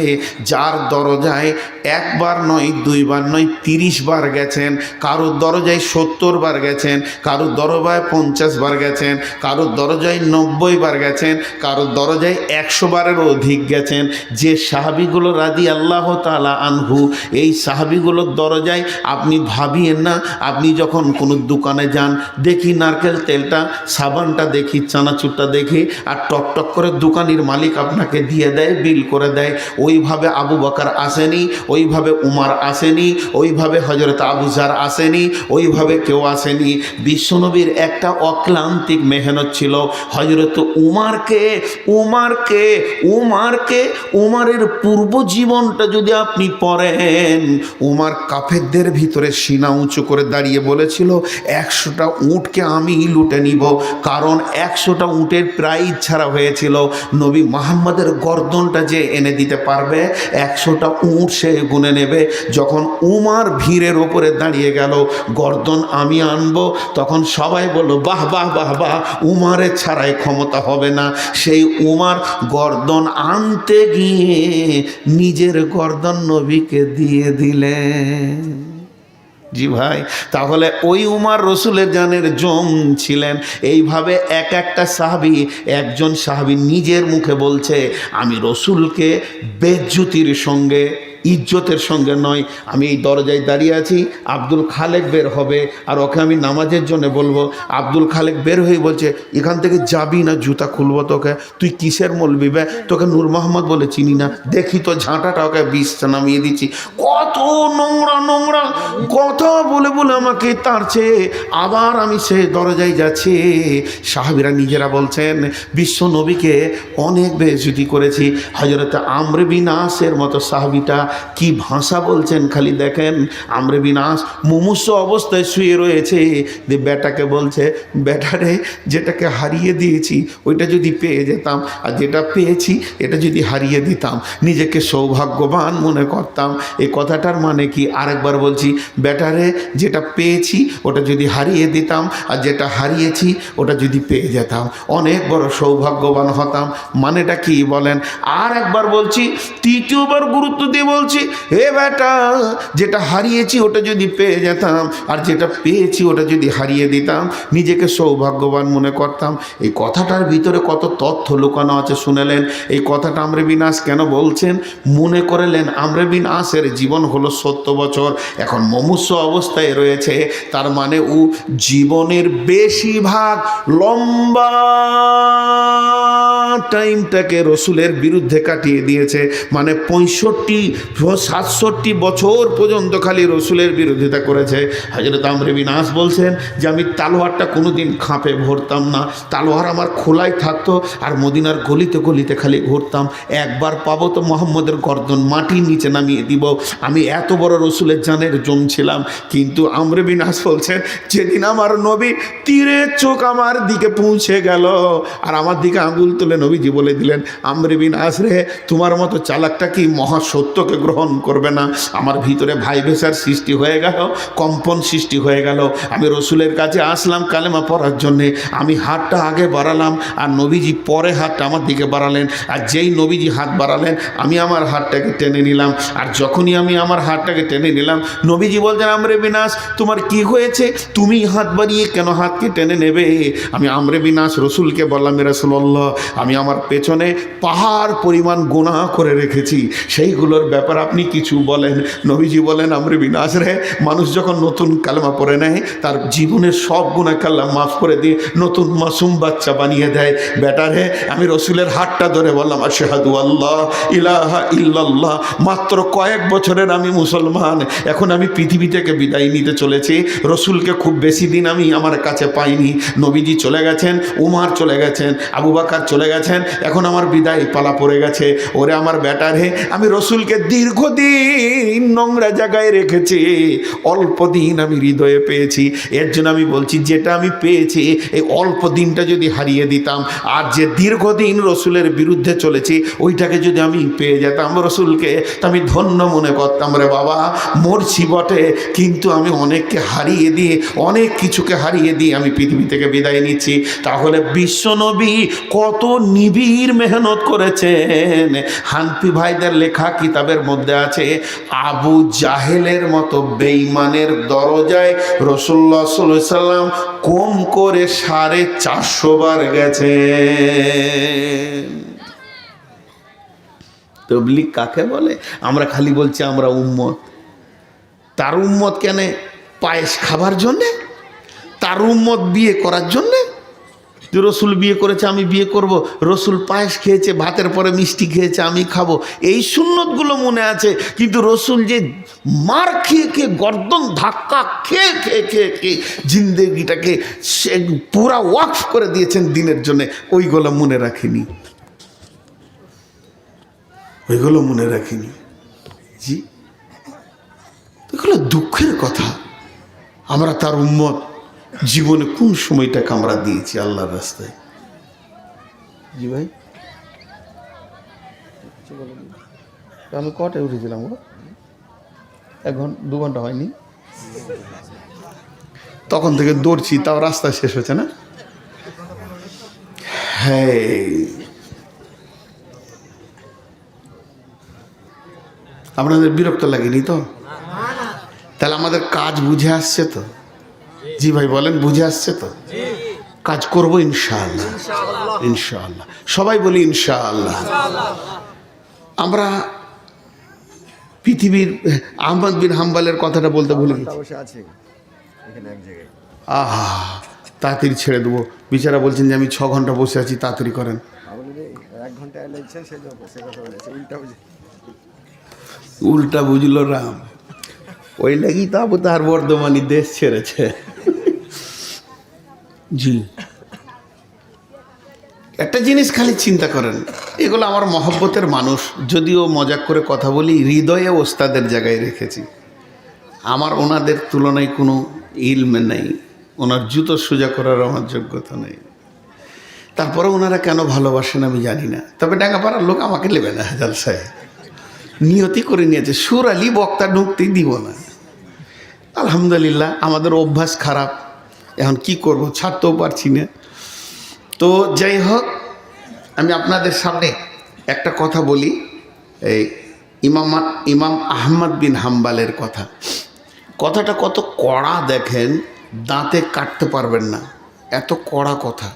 যার দরজায় 1 বার নয়, 2 বার নয়, 30 বার গেছেন। কারোর দরজায় 70 বার গেছেন, কারোর দরজায় 50 বার গেছেন, কারোর দরজায় 90 বার গেছেন, কারোর দরজায় 100 বারেরও অধিক গেছেন। যে সাহাবীগুলো রাদিয়াল্লাহু তাআলা আনহু, এই সাহাবিগুলোর দরজায় আপনি ভাবিয়েন না, আপনি যখন কোনো দোকানে যান, দেখি নারকেল তেলটা, সাবানটা দেখি, চানাচুরটা দেখি, আর টকটক করে দোকানের মালিক আপনাকে দিয়ে দেয়, বিল করে দেয়। ওইভাবে আবু বকর আসেনি, ওইভাবে উমার আসেনি, ওইভাবে হযরত আবু যার আসেনি, ওইভাবে কেউ আসেনি। বিশ্বনবীর একটা অক্লান্তিক মেহনত ছিল। হযরত উমারের পূর্ব জীবনটা যদি আপনি পড়েন, উমার কাফেরদের ভিতরে সিনা উঁচু করে দাঁড়িয়ে বলেছিল 100টা উটকে আমি লুটে নিব। কারণ 100টা উটের প্রাইজ ছাড়া হয়েছিল, নবী মুহাম্মদের গর্দনটা যে এনে দিতে পারবে 100টা উট সে গুনে নেবে। যখন উমার ভিড়ের ওপরে দাঁড়িয়ে গেল, গর্দন আমি আনবো, তখন সবাই বলল বাহ বাহ বাহ বাহ, উমারের ছাড়াই ক্ষমতা হবে না। সেই উমার গর্দন আনতে গিয়ে নিজের গর্দন নবীকে দিয়ে দিলেন। জি ভাই, তাহলে ওই উমার রসুলের জানের জম ছিলেন। এইভাবে এক একটা সাহাবী, একজন সাহাবী নিজের মুখে বলছে আমি রসুলকে বেজ্জতির সঙ্গে, ইজ্জতের সঙ্গে নয়, আমি এই দরজায় দাঁড়িয়ে আছি, আব্দুল খালেক বের হবে আর ওকে আমি নামাজের জন্য বলবো। আব্দুল খালেক বের হয়ে বলছে এখান থেকে যাবি না, জুতা খুলবো তোকে, তুই কিসের মৌলবি বে, তোকে নূর মোহাম্মদ বলে চিনি না, দেখি তো ঝাঁটাটা, ওকে বিষটা নামিয়ে দিচ্ছি। কত নোংরা নোংরা কথা বলে বলে আমাকে তাড়ছে। আবার আমি সে দরজায় যাচ্ছি। সাহাবীরা নিজেরা বলছেন বিশ্ব নবীকে অনেক বেইজ্জতি করেছি। হযরত আমর বিন আসের মতো সাহাবীটা কি ভাষা বলছেন খালি দেখেন। আমর বিন আস মুমূর্ষ অবস্থায় শুয়ে রয়েছে, যে বেটাকে বলছে বেটারে যেটাকে হারিয়ে দিয়েছি ওইটা যদি পেয়ে যেতাম, আর যেটা পেয়েছি এটা যদি হারিয়ে দিতাম নিজেকে সৌভাগ্যবান মনে করতাম। এই কথাটার মানে কি? আরেকবার বলছি, বেটারে যেটা পেয়েছি ওটা যদি হারিয়ে দিতাম, আর যেটা হারিয়েছি ওটা যদি পেয়ে যেতাম অনেক বড় সৌভাগ্যবান হতাম। মানেটা কি বলেন? আর একবার বলছি, তৃতীয়বার গুরুত্ব দিয়ে বলছি, হে বেটা যেটা হারিয়েছি ওটা যদি পেয়ে যেতাম, আর যেটা পেয়েছি ওটা যদি হারিয়ে দিতাম নিজেকে সৌভাগ্যবান মনে করতাম। এই কথাটার ভিতরে কত তথ্য লুকানো আছে শুনেলেন। এই কথাটা আমর বিন আস কেন বলছেন? মনে করলেন আমর বিন আসের জীবন হলো 70 বছর, এখন মুমূর্ষ অবস্থায় রয়েছে, তার মানে ও জীবনের বেশিরভাগ লম্বা টাইমটাকে রসুলের বিরুদ্ধে কাটিয়ে দিয়েছে। মানে 65-67 বছর পর্যন্ত খালি রসুলের বিরোধিতা করেছে। হযরত আমর বিন আস বলছেন যে আমি তালোয়ারটা কোনোদিন খাপে ভরতাম না, তালোয়ার আমার খোলাই থাকতো, আর মদিনার গলিতে গলিতে খালি ঘুরতাম, একবার পাবো তো মোহাম্মদের গর্দন মাটির নিচে নামিয়ে দিব। আমি এত বড় রসুলের জানের জমছিলাম। কিন্তু আমর বিন আস বলছেন যেদিন আমার নবী তীরের চোখ আমার দিকে পৌঁছে গেল আর আমার দিকে আঙুল তুলে নবীজি বলে দিলেন, আমর বিন আস রে, তোমার মতো চালাকটা কি মহাসত্যকে গ্রহণ করবে না? আমার ভিতরে ভাইবেসার সৃষ্টি হয়ে গেল, কম্পন সৃষ্টি হয়ে গেল। আমি রসুলের কাছে আসলাম কালেমা পড়ার জন্যে, আমি হাতটা আগে বাড়ালাম আর নবীজি পরে হাতটা আমার দিকে বাড়ালেন, আর যেই নবীজি হাত বাড়ালেন আমি আমার হাতটাকে টেনে নিলাম। আর যখনই আমি আমার হাতটাকে টেনে নিলাম, নবীজি বলছেন আমর বিন আস তোমার কি হয়েছে, তুমি হাত বাড়িয়ে কেন হাতকে টেনে নেবে? আমি আমর বিন আস রসুলকে বললাম, ইয়া রাসূলুল্লাহ, আমি আমার পেছনে পাহাড় পরিমাণ গুনাহ করে রেখেছি, সেইগুলোর ব্যাপার আপনি কিছু বলেন। নবীজি বলেন, আমর বিন আস রে, মানুষ যখন নতুন কালেমা পড়ে নেয় তার জীবনের সব গুনাহ আল্লাহ মাফ করে দিয়ে নতুন মাসুম বাচ্চা বানিয়ে দেয়। বেটারে, আমি রসুলের হাতটা ধরে বললাম আশহাদু আল্লাহ ইলাহা ইল্লাল্লাহ, মাত্র কয়েক বছরের আমি মুসলমান, এখন আমি পৃথিবী থেকে বিদায় নিতে চলেছি। রসুলকে খুব বেশি দিন আমি আমার কাছে পাইনি। নবীজি চলে গেছেন, উমার চলে গেছেন, আবু বকর চলে গেছেন, এখন আমার বিদায় পালা পড়ে গেছে। ওরে আমার বেটারে, আমি রসুলকে দীর্ঘদিন নোংরা জায়গায় রেখেছি, অল্প দিন আমি হৃদয়ে পেয়েছি। এর জন্য আমি বলছি যেটা আমি পেয়েছি এই অল্প দিনটা যদি হারিয়ে দিতাম, আর যে দীর্ঘদিন রসুলের বিরুদ্ধে চলেছি ওইটাকে যদি আমি পেয়ে যেতাম রসুলকে, তো আমি ধন্য মনে করতাম। রে বাবা, মরছি বটে, কিন্তু আমি অনেককে হারিয়ে দিয়ে, অনেক কিছুকে হারিয়ে দিয়ে আমি পৃথিবী থেকে বিদায় নিচ্ছি। তাহলে বিশ্বনবী কত নিবিড় মেহনত করেছেন। হানফি ভাইদের লেখা কিতাবের মধ্যে আছে আবু জাহেলের মতো বেঈমানের দরজায় রাসূলুল্লাহ সাল্লাল্লাহু আলাইহি সাল্লাম কম করে 450 বার গেছে। তাবলীগ কাকে বলে? আমরা খালি বলছি আমরা উম্মত, তার উম্মত কেন পায়েস খাবার জন্যে, তার উম্মত বিয়ে করার জন্যে? যে রসুল বিয়ে করেছে আমি বিয়ে করব, রসুল পায়েস খেয়েছে, ভাতের পরে মিষ্টি খেয়েছে আমি খাবো, এই সুন্নতগুলো মনে আছে। কিন্তু রসুল যে মার খেয়ে খেয়ে, গর্দন ধাক্কা খেয়ে খেয়ে খেয়ে খেয়ে জিন্দেগিটাকে সে পুরা ওয়াকফ করে দিয়েছেন দিনের জন্যে, ওইগুলো মনে রাখিনি, ওইগুলো মনে রাখিনি। জি, এগুলো দুঃখের কথা। আমরা তার উম্মত, জীবনে কোন সময়টাকে আমরা দিয়েছি আল্লাহর রাস্তায়? জি ভাই, আমি কটায় উঠেছিলাম গো? 2 ঘন্টা হয়নি, তখন থেকে দৌড়ছি, তাও রাস্তা শেষ হচ্ছে না। হ্যাঁ, আপনাদের বিরক্ত লাগেনি তো? তাহলে আমাদের কাজ বুঝে আসছে তো? জি ভাই বলেন, বুঝে আসছে তো? কাজ করবো ইনশাআল্লাহ, ইনশাআল্লাহ, সবাই বলি ইনশাআল্লাহ। আমরা পৃথিবীর আহমদ বিন হাম্বলের কথাটা বলতে ভুলে গেছি। আহা, তাড়াতাড়ি ছেড়ে দেবো, বিচারা বলছেন যে আমি 6 ঘন্টা বসে আছি, তাড়াতাড়ি করেন। 1 ঘন্টা উল্টা বুঝলো রাম, ওই লাগি তো আবু তার বর্ধমানী দেশ ছেড়েছে। জি, একটা জিনিস খালি চিন্তা করেন, এগুলো আমার মহব্বতের মানুষ, যদিও মজাক করে কথা বলি, হৃদয়ে ওস্তাদের জায়গায় রেখেছি। আমার ওনাদের তুলনায় কোনো ইলম নেই, ওনার জুতো সোজা করার আমার যোগ্যতা নেই। তারপরে ওনারা কেন ভালোবাসেন আমি জানি না, তবে ডাঙ্গাপাড়ার লোক আমাকে নেবে না। হাজার সাহেব নিয়তি করে নিয়েছে, সুর আলী বক্তা ঢুকতেই দিব না। আলহামদুলিল্লাহ, আমাদের অভ্যাস খারাপ, এখন কি করব, ছাড়তেও পারছি না। তো যাই হোক, আমি আপনাদের সামনে একটা কথা বলি, এই ইমাম আহমদ বিন হাম্বলের কথা। কথাটা কত কড়া দেখেন, দাঁতে কাটতে পারবেন না, এত কড়া কথা।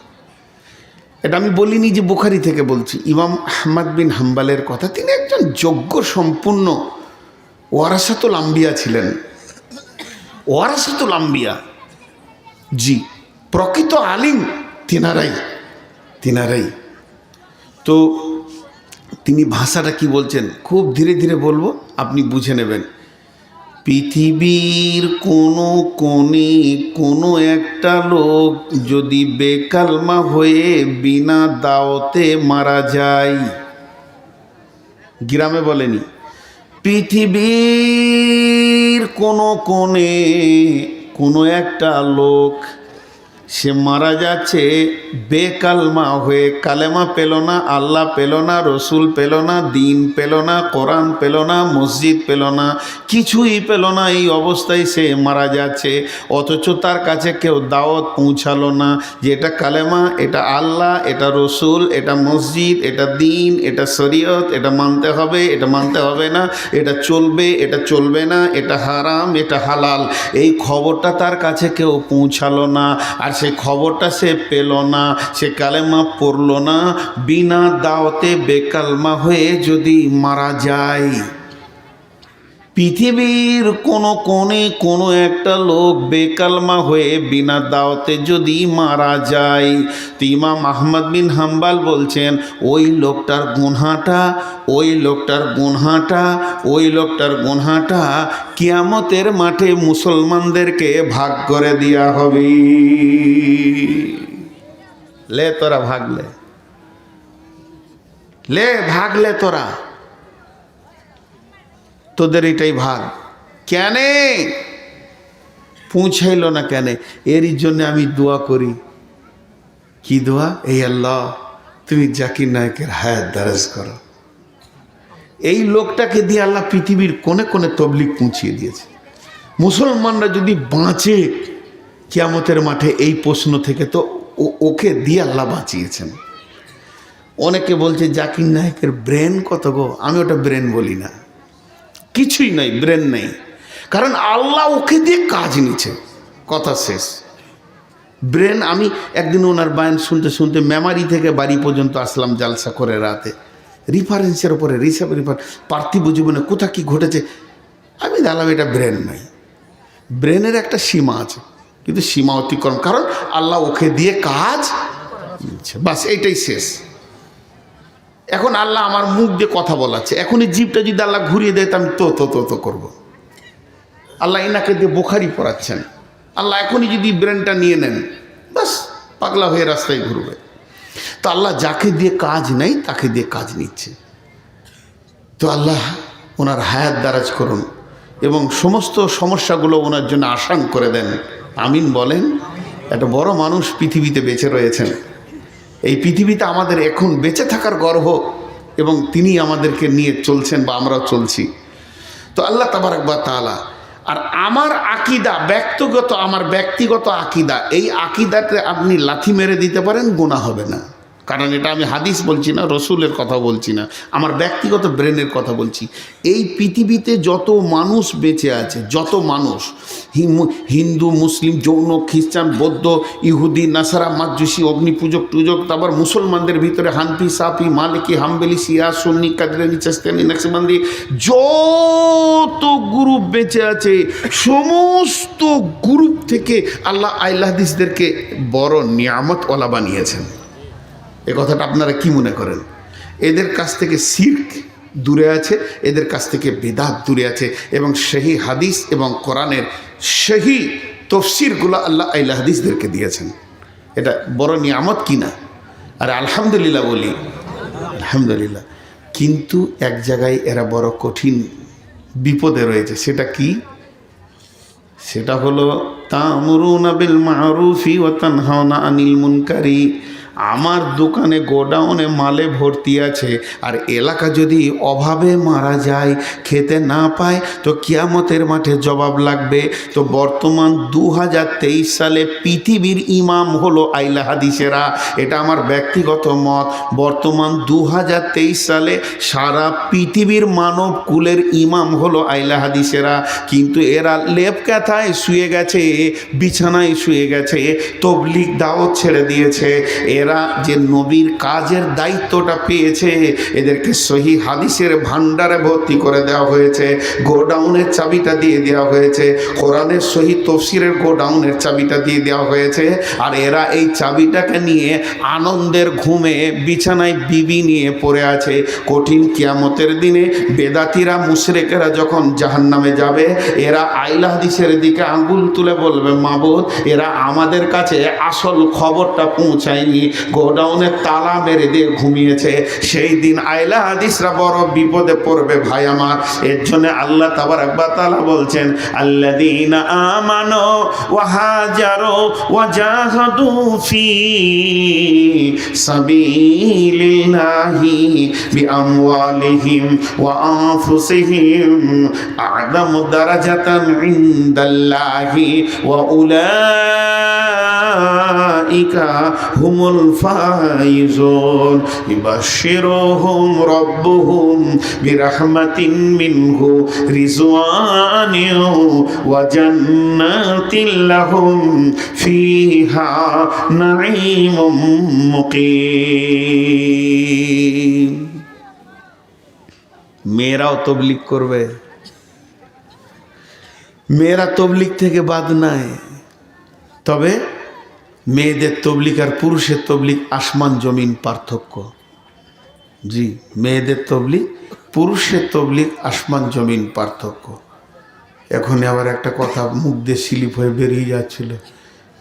এটা আমি বলিনি যে বুখারি থেকে বলছি, ইমাম আহমদ বিন হাম্বলের কথা। তিনি একজন যোগ্য সম্পূর্ণ ওয়ারাসাতুল আম্বিয়া ছিলেন, ওয়ারাসাতুল আম্বিয়া। জি, প্রকৃত আলিম তিনারাই। তো তিনি ভাষাটা কি বলছেন, খুব ধীরে ধীরে বলবো, আপনি বুঝে নেবেন। পৃথিবীর কোনো কোণে কোনো একটা লোক যদি বেকালমা হয়ে বিনা দাওতে মারা যায়, গ্রামে বলেনি, পৃথিবীর কোনো কোণে কোনো একটা লোক সে মারা যাচ্ছে বেকালমা হয়ে, কালেমা পেল না, আল্লাহ পেল না, রসুল পেল না, দিন পেল না, কোরআন পেল না, মসজিদ পেল না, কিছুই পেল না, এই অবস্থায় সে মারা যাচ্ছে। অথচ তার কাছে কেউ দাওয়াত পৌঁছালো না যে এটা কালেমা, এটা আল্লাহ, এটা রসুল, এটা মসজিদ, এটা দিন, এটা শরীয়ত, এটা মানতে হবে, এটা মানতে হবে না, এটা চলবে, এটা চলবে না, এটা হারাম, এটা হালাল, এই খবরটা তার কাছে কেউ পৌঁছালো না। আর সেই খবরটা সে পেল না, সে কালেমা পড়ল না, বিনা দাওতে বেকালমা হয়ে যদি মারা যায়, পৃথিবীর কোনো কোণে কোনো একটা লোক বেকালমা হয়ে বিনা দাওতে যদি মারা যায়, তো ইমাম আহমদ বিন হাম্বল বলছেন ওই লোকটার গুনহাটা কিয়ামতের মাঠে মুসলমানদেরকে ভাগ করে দেয়া হবে। লে তোরা ভাগলে, লে ভাগলে তোরা, তোদের এটাই ভাগ। কেন পৌঁছাইল না কেন? এরই জন্য আমি দোয়া করি। কি দোয়া? এই আল্লাহ তুমি জাকির নায়কের হায়াত দারাজ করো। এই লোকটাকে দিয়ে আল্লাহ পৃথিবীর কোণে কোণে তবলিগ পৌঁছিয়ে দিয়েছে। মুসলমানরা যদি বাঁচে কিয়ামতের মাঠে এই প্রশ্ন থেকে, তো ওকে দিয়ে আল্লাহ বাঁচিয়েছেন। অনেকে বলছে জাকির নায়কের ব্রেন কত গো, আমি ওটা ব্রেন বলি না, কিছুই নাই, ব্রেন নেই, কারণ আল্লাহ ওকে দিয়ে কাজ নিচ্ছে, কথা শেষ। ব্রেন, আমি একদিন ওনার বায়ান শুনতে শুনতে মেমারি থেকে বাড়ি পর্যন্ত আসলাম জালসা করে রাতে, রেফারেন্সের ওপরে পার্থিব জীবনে কোথা কি ঘটেছে, আমি দাঁড়ালাম, এটা ব্রেন নাই। ব্রেনের একটা সীমা আছে, কিন্তু সীমা অতিক্রম, কারণ আল্লাহ ওকে দিয়ে কাজ নিচ্ছে, বাস এইটাই শেষ। এখন আল্লাহ আমার মুখ দিয়ে কথা বলাচ্ছে, এখন এই জিভটা যদি আল্লাহ ঘুরিয়ে দেয় তো আমি তো করবো। আল্লাহ এনাকে দিয়ে বোখারি পড়াচ্ছেন, আল্লাহ এখনই যদি ব্রেনটা নিয়ে নেন, বাস পাগলা হয়ে রাস্তায় ঘুরবে। তো আল্লাহ যাকে দিয়ে কাজ নেই তাকে দিয়ে কাজ নিচ্ছে। তো আল্লাহ ওনার হায়াত দারাজ করুন এবং সমস্ত সমস্যাগুলো ওনার জন্য আসান করে দেন, আমিন বলেন। একটা বড় মানুষ পৃথিবীতে বেঁচে রয়েছেন, এই পৃথিবীতে আমাদের এখন বেঁচে থাকার গর্ব, এবং তিনি আমাদেরকে নিয়ে চলছেন বা আমরাও চলছি। তো আল্লাহ তাবারাক ওয়া তাআলা, আর আমার আকীদা ব্যক্তিগত, আমার ব্যক্তিগত আকীদা, এই আকীদাতে আপনি লাথি মেরে দিতে পারেন, গুনাহ হবে না। কারণ এটা আমি হাদিস বলছি না, রসুলের কথা বলছি না, আমার ব্যক্তিগত ব্রেনের কথা বলছি। এই পৃথিবীতে যত মানুষ বেঁচে আছে, যত মানুষ, হিন্দু, মুসলিম, জৈন, খ্রিস্টান, বৌদ্ধ, ইহুদি, নাসারা, মাজুসি, অগ্নিপূজক টুজক, তারপর মুসলমানদের ভিতরে হানফি, সাফি, মালিকি, হাম্বেলি, শিয়া, সুন্নি, কাদরানি, চাস্তানি, নকশবন্দি, যত গ্রুপ বেঁচে আছে, সমস্ত গ্রুপ থেকে আল্লাহ আহলে হাদিসদেরকে বড় নিয়ামতওয়ালা বানিয়েছেন। এ কথাটা আপনারা কি মনে করেন? এদের কাছ থেকে শিরক দূরে আছে, এদের কাছ থেকে বিদআত দূরে আছে, এবং সহি হাদিস এবং কোরআনের সহি তফসিরগুলো আল্লাহ আহলে হাদিসদেরকে দিয়েছেন। এটা বড় নিয়ামত কিনা? আর আলহামদুলিল্লাহ বলি, আলহামদুলিল্লাহ। কিন্তু এক জায়গায় এরা বড় কঠিন বিপদে রয়েছে। সেটা কি? সেটা হলো তা'মুরুনা বিল মা'রুফি ওয়া তানহাউনা আনিল মুনকারি। আমার দোকানে গোডাউনে মালে ভর্তি আছে, আর এলাকা যদি অভাবে মারা যায়, খেতে না পায়, তো কিয়ামতের মাঠে জবাব লাগবে। তো বর্তমান 2023 সালে পৃথিবীর ইমাম হলো আহলে হাদিসেরা, এটা আমার ব্যক্তিগত মত। বর্তমান 2023 সালে সারা পৃথিবীর মানব কুলের ইমাম হলো আহলে হাদিসেরা। কিন্তু এরা লেপ কাঁথায় শুয়ে গেছে, বিছানায় শুয়ে গেছে, তবলিগ দাওয়াত ছেড়ে দিয়েছে। এরা যে নবীর কাজের দায়িত্বটা পেয়েছে, এদেরকে সহি হাদিসের ভান্ডারে ভর্তি করে দেওয়া হয়েছে, গোডাউনের চাবিটা দিয়ে দেওয়া হয়েছে, কোরআনের সহি তফসিরের গোডাউনের চাবিটা দিয়ে দেওয়া হয়েছে। আর এরা এই চাবিটাকে নিয়ে আনন্দের ঘুমে বিছানায় বিবি নিয়ে পড়ে আছে। কঠিন কিয়ামতের দিনে বেদাতিরা, মুশরিকেরা যখন জাহান্নামে যাবে, এরা আহলে হাদিসের দিকে আঙ্গুল তুলে বলবে, মাবুদ, এরা আমাদের কাছে আসল খবরটা পৌঁছায়নি, গোডাউনে তালা মেরে দিয়ে ঘুমিয়েছে। সেই দিন আহলে হাদিসরা বড় বিপদে পড়বে ভাই আমার। এর জন্য আল্লাহ তাবারাক ওয়া তাআলা বলছেন, আল্লাযীনা আমানু ওয়া হাজারু ওয়া জাহাদু ফি সাবিলিল্লাহি বিআমওয়ালিহিম ওয়া আনফুসিহিম আ'যামু দারাজাতান ইনদাল্লাহি ওয়া উলাইকা হুমুল ফাইজুন ইবাশশিরুহুম রাব্বুহুম বিরহমাতিন মিনহু রিজওয়ানিন ওয়া জান্নাতিন লাহুম ফিহা নাঈমুম মুকিম। মেয়েরাও তবলিগ করবে, মেয়েরা তবলিগ থেকে বাদ নাই। তবে মেয়েদের তবলিগ আর পুরুষের তবলিগ আসমান জমিন পার্থক্য। জি, মেয়েদের তবলিগ, পুরুষের তবলিগ আসমান জমিন পার্থক্য। এখন আবার একটা কথা মুখ দিয়ে স্লিপ হয়ে বেরিয়ে যাচ্ছিল,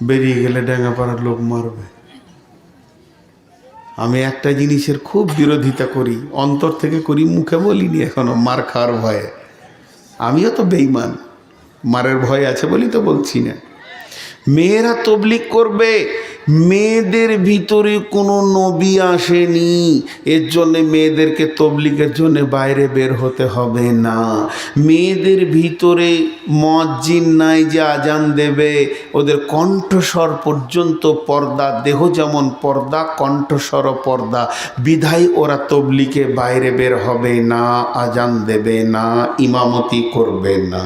বেরিয়ে গেলে ডেঙ্গাপাড়ার লোক মারবে। আমি একটা জিনিসের খুব বিরোধিতা করি, অন্তর থেকে করি, মুখে বলিনি এখনো, মার খাওয়ার ভয়ে। আমিও তো বেঈমান, মারের ভয় আছে বলি তো বলছি না। মেয়েরা তবলিগ করবে, মেয়েদের ভিতরে কোনো নবী আসেনি, এর জন্য মেয়েদেরকে তবলিগের জন্য বাইরে বের হতে হবে না। মেয়েদের ভিতরে মুয়াজ্জিন নাই যে আজান দেবে, ওদের কণ্ঠস্বর পর্যন্ত পর্দা, দেহ যেমন পর্দা, কণ্ঠস্বর পর্দা, বিধায় ওরা তবলিগে বাইরে বের হবে না, আজান দেবে না, ইমামতি করবে না।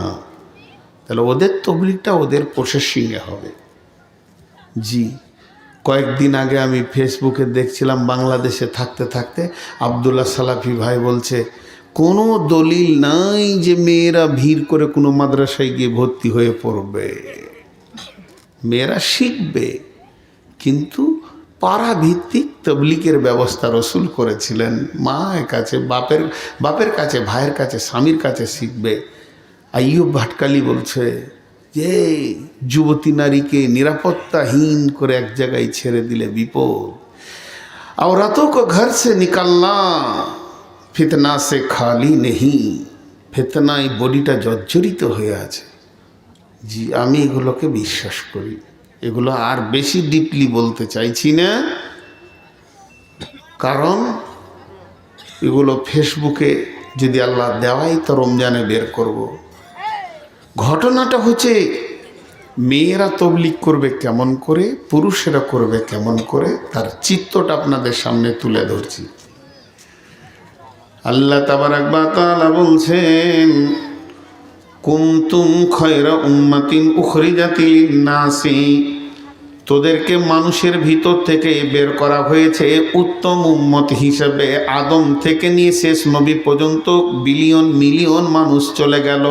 তাহলে ওদের তবলিগটা ওদের প্রসেসিংয়ে হবে। জি, কয়েকদিন আগে আমি ফেসবুকে দেখছিলাম, বাংলাদেশে থাকতে থাকতে আবদুল্লাহ সালাফি ভাই বলছে, কোনো দলিল নাই যে মেয়েরা ভিড় করে কোনো মাদ্রাসায় গিয়ে ভর্তি হয়ে পড়বে। মেয়েরা শিখবে, কিন্তু পাড়া ভিত্তিক তবলিগের ব্যবস্থা রসুল করেছিলেন। মায়ের কাছে, বাপের কাছে, ভাইয়ের কাছে, স্বামীর কাছে শিখবে। আইয়ুব ভাটকালি বলছে যে যুবতী নারীকে নিরাপত্তাহীন করে এক জায়গায় ছেড়ে দিলে বিপদ। औरतों को घर से निकलना ফিতনা সে খালি নেহি। ফিতনায় বডিটা জর্জরিত হয়ে আছে। জি, আমি এগুলোকে বিশ্বাস করি। এগুলো আর বেশি ডিপলি বলতে চাইছি না, কারণ এগুলো ফেসবুকে যদি আল্লাহ দেওয়াই তো রমজানে বের করব। ঘটনাটা হচ্ছে মেয়েরা তবলিগ করবে কেমন করে, পুরুষেরা করবে কেমন করে, তার চিত্রটা আপনাদের সামনে তুলে ধরছি। আল্লাহ তাবারাক ওয়া তাআলা বলছেন, কুনতুম খায়রা উম্মাতিন উখরিজাত লিন-নাসি, তোদেরকে মানুষের ভিতর থেকে বের করা হয়েছে উত্তম উম্মত হিসেবে। আদম থেকে নিয়ে শেষ নবী পর্যন্ত বিলিয়ন মিলিয়ন মানুষ চলে গেল,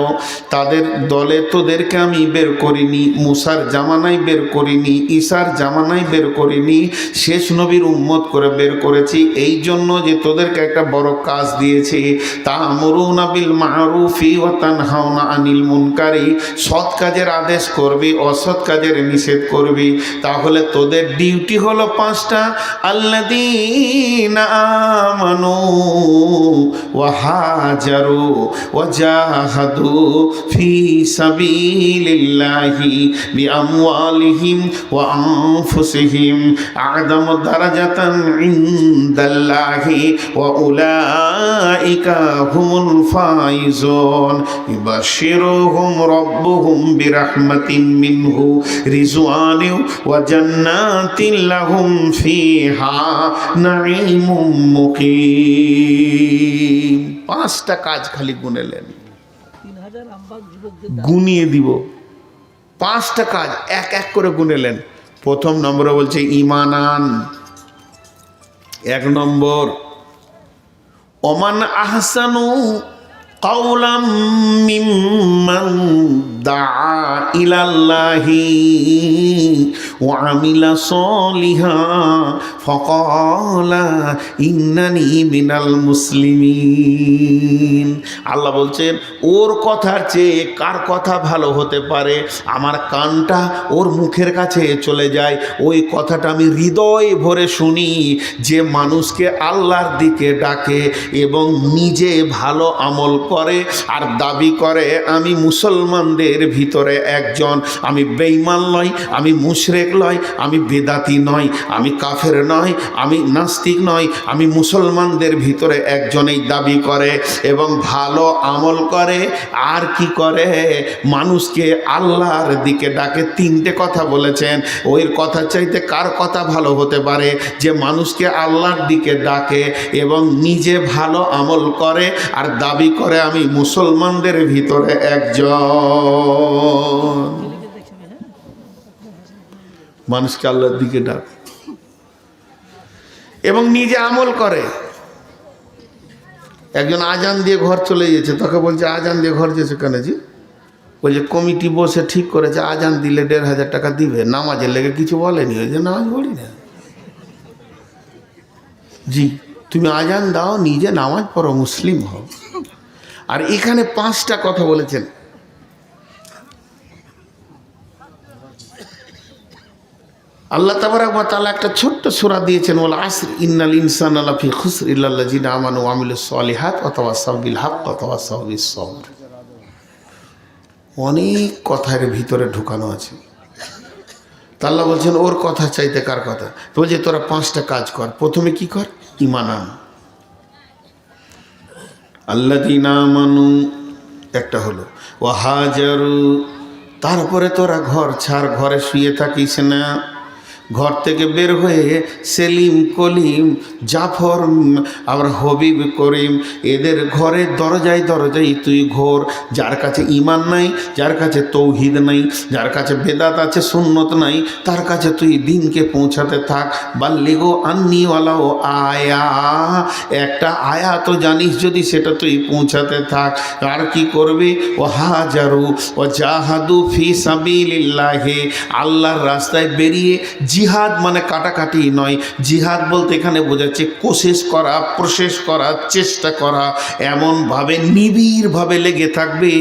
তাদের দলে তোদেরকে আমি বের করিনি। মুসার জামানায় বের করিনি, ঈসার জামানায় বের করিনি, শেষ নবীর উম্মত করে বের করেছি। এই জন্য যে তোদেরকে একটা বড় কাজ দিয়েছি, তা'মুরুনা বিল মা'রুফি ওয়া তানহাউনা আনিল মুনকারি, সৎ কাজের আদেশ করবি, অসৎ কাজের নিষেধ করবি। তাহলে তোদের ডিউটি হলো 5টা। আল্লাযীনা আমানু ওয়া হাজারু ওয়া জাহাদু ফি সাবিলিল্লাহি বিআমওয়ালিহিম ওয়া আনফুসিহিম আ'যামু দারাজাতান ইনদাল্লাহি ওয়া উলাইকা হুমুল ফাইজুন ইবাশশিরুহুম রাব্বুহুম বিরাহমাতিন মিনহু রিজওয়ানিন ওয়া জান্নাতিন লাহুম ফিহা নাঈমুম মুকিম। 5টা কাজ খালি গুনেলেন, গুনিয়ে দিব। 5টা কাজ এক এক করে গুনেলেন। প্রথম নম্বরে বলছে ঈমানান। 1 নম্বর, ওমান আহসানু কাওলাম মিম্মান দাআ ইলাল্লাহি ওয়া আমিলা সলিহা ফাকালা ইন্নানি মিনাল মুসলিমিন। আল্লাহ বলছেন, ওর কথার চেয়ে কার কথা ভালো হতে পারে? আমার কানটা ওর মুখের কাছে চলে যায়, ওই কথাটা আমি হৃদয় ভরে শুনি, যে মানুষকে আল্লাহর দিকে ডাকে এবং নিজে ভালো আমল করে আর দাবি করে আমি মুসলমানদের ভিতরে একজন। আমি বেঈমান নই, আমি মুশরিক নই, আমি বেদাতি নই, আমি কাফের নই, আমি নাস্তিক নই, আমি মুসলমানদের ভিতরে একজনেই দাবি করে এবং ভালো আমল করে। আর কি করে? মানুষকে আল্লাহর দিকে ডাকে। 3টে কথা বলেছেন। ওই কথা চাইতে কার কথা ভালো হতে পারে? যে মানুষকে আল্লাহর দিকে ডাকে এবং নিজে ভালো আমল করে আর দাবি করে আমি মুসলমানদের ভিতরে একজন। মানুষকে আল্লাহর দিকে ডাক এবং নিজে আমল করে। একজন আজান দিয়ে ঘর চলে গেছে, তাকে বলছে আজান দিয়ে ঘর যেছে কেন? জি বলছে কমিটি বসে ঠিক করেছে আজান দিলে 1,500 টাকা দিবে। নামাজের লেগে কিছু বলেনি, ওই যে নামাজ পড়ি না। জি, তুমি আজান দাও, নিজে নামাজ পড়ো, মুসলিম হও। আর এখানে 5টা কথা বলেছেন। আল্লাহ তাবারাক ওয়া তাআলা একটা ছোট্ট সূরা দিয়েছেন, ওয়াল আসর ইন্নাল ইনসানা লাফি খুসর ইল্লাল্লাযিনা আমানু ওয়া আমিলুস সলিহাত ওয়া তাওয়াসাউ বিল হক ওয়া তাওয়াসাউ বিস সবর। অনেক কথার ভিতরে ঢুকানো আছে। তা আল্লাহ বলছেন ওর কথা চাইতে কার কথা? তো বলছে তোরা 5টা কাজ কর। প্রথমে কি কর? ঈমান আন। আল্লাযিনা আমানু একটা হলো, ওয়া হাজারু, তারপরে তোরা ঘর ছাড়, ঘরে শুয়ে থাকিস না। ঘর থেকে বের হয়ে সেলিম, কলিম, জাফর, আবার হবিব, করিম, এদের ঘরের দরজায় দরজায় তুই ঘোর। যার কাছে ঈমান নাই, যার কাছে তৌহিদ নাই, যার কাছে বেদাত আছে, সুন্নত নাই, তার কাছে তুই দিনকে পৌঁছাতে থাক। বাল্লিগো আন্নিওয়ালাও আয়া, একটা আয়া তো জানিস যদি, সেটা তুই পৌঁছাতে থাক। আর কি করবি? ও হাজারু ও জাহাদু ফি সাবিলিল্লাহি, আল্লাহর রাস্তায় বেরিয়ে, জিহাদ মানে কাটাকাটি নয়, জিহাদ বলতে এখানে বোঝাচ্ছে কোশিশ করা, প্রসেস করা, চেষ্টা করা, এমনভাবে নিবিড়ভাবে লেগে থাকবে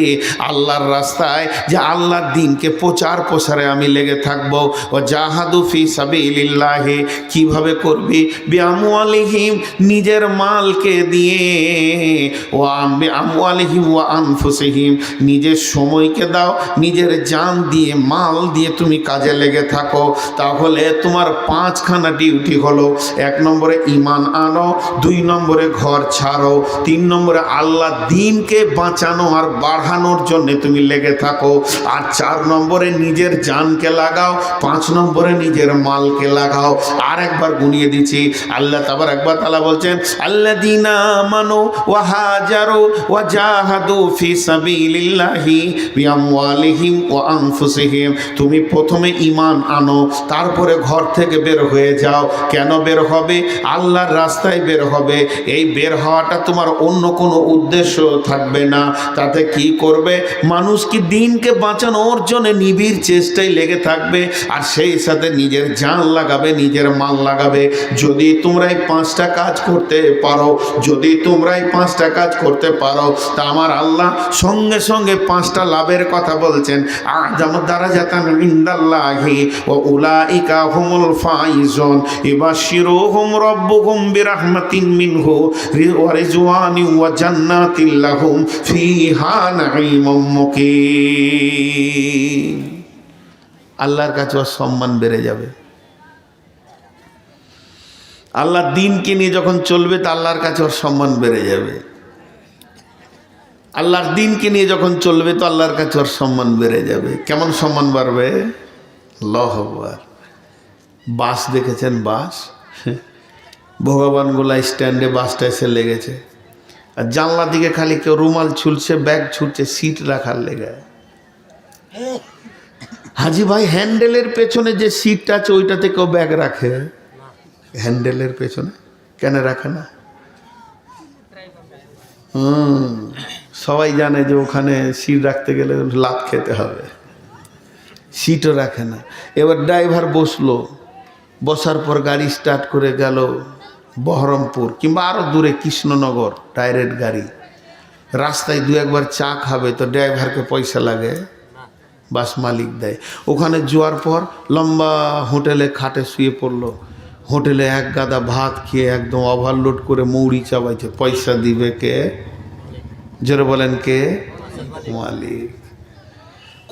আল্লাহর রাস্তায় যে আল্লাহর দিনকে প্রচার প্রসারে আমি লেগে থাকবো। ও জাহাদু ফি সাবিলিল্লাহি, কিভাবে করবি? বিআমওয়ালিহিম, নিজের মালকে দিয়ে, ও বিআমওয়ালিহিম ওয়া আনফুসিহিম, নিজের সময়কে দাও, নিজের জান দিয়ে, মাল দিয়ে তুমি কাজে লেগে থাকো। তাহলে তোমার 5খানা ডিউটি হলো। 1 নম্বরে ঈমান আনো, 2 নম্বরে ঘর ছাড়ো, 3 নম্বরে আল্লাহ দিনকে বাঁচানো আর বাড়ানোর জন্য তুমি লেগে থাকো, আর 4 নম্বরে নিজের জানকে লাগাও, 5 নম্বরে নিজের মালকে লাগাও। আর একবার গুনিয়ে দিচ্ছি, আল্লাহ তাবারাক ওয়া তাআলা বলছেন, আল্লাযীনা আমানু ওয়া হাজারু ওয়া জাহাদু ফি সাবিলিল্লাহি বিআমওয়ালিহিম ওয়া আনফুসিহিম। তুমি প্রথমে ঈমান আনো, তারপরে ঘর থেকে বের হয়ে যাও। কেন বের হবে? আল্লাহর রাস্তায় বের হবে। এই বের হওয়াটা তোমার অন্য কোনো উদ্দেশ্য থাকবে না। তাতে কি করবে? মানুষ কি দিনকে বাঁচানোর জন্য নিবিড় চেষ্টায় লেগে থাকবে, আর সেই সাথে নিজের জান লাগাবে, নিজের মাল লাগাবে। যদি তোমরা এই 5টা কাজ করতে পারো, যদি তোমরা এই 5টা কাজ করতে পারো, তা আমার আল্লাহ সঙ্গে সঙ্গে 5টা লাভের কথা বলছেন। আযামু দারাজাতান ইনদাল্লাহি ওয়া উলাইকা হুমুল ফাইজুন ইবাশশিরুহুম রাব্বুহুম বিরাহমাতিন মিনহু ওয়া রিজওয়ানিন ওয়া জান্নাতিন লাহুম ফিহা নাঈমুম মুকিম। আল্লাহর কাছে ওর সম্মান বেড়ে যাবে। আল্লাহর দিনকে নিয়ে যখন চলবে, তা আল্লাহর কাছে ওর সম্মান বেড়ে যাবে। আল্লাহর দিনকে নিয়ে যখন চলবে, তো আল্লাহর কাছে ওর সম্মান বেড়ে যাবে। কেমন সম্মান বাড়বে? আল্লাহু আকবার। বাস দেখেছেন? বাস, ভগবানগোলা স্ট্যান্ডে বাসটা এসে লেগেছে, আর জানলা দিকে খালি কেউ রুমাল ছুলছে, ব্যাগ ছুটছে, সিট রাখার লেগে। হাজি ভাই, হ্যান্ডেলের পেছনে যে সিটটা আছে, ওইটাতে কেউ ব্যাগ রাখে? হ্যান্ডেলের পেছনে কেন রাখে না? সবাই জানে যে ওখানে সিট রাখতে গেলে লাত খেতে হবে, সিটও রাখে না। এবার ড্রাইভার বসলো, বসার পর গাড়ি স্টার্ট করে গেল বহরমপুর কিংবা আরও দূরে কৃষ্ণনগর, ডাইরেক্ট গাড়ি। রাস্তায় 2-1 চা খাবে, তো ড্রাইভারকে পয়সা লাগে? বাস মালিক দেয়। ওখানে যাওয়ার পর লম্বা হোটেলে খাটে শুয়ে পড়লো, হোটেলে 1 গাদা ভাত খেয়ে একদম ওভারলোড করে মৌরি চাবাইছে। পয়সা দিবে কে? জোরে বলেন কে? মালিক।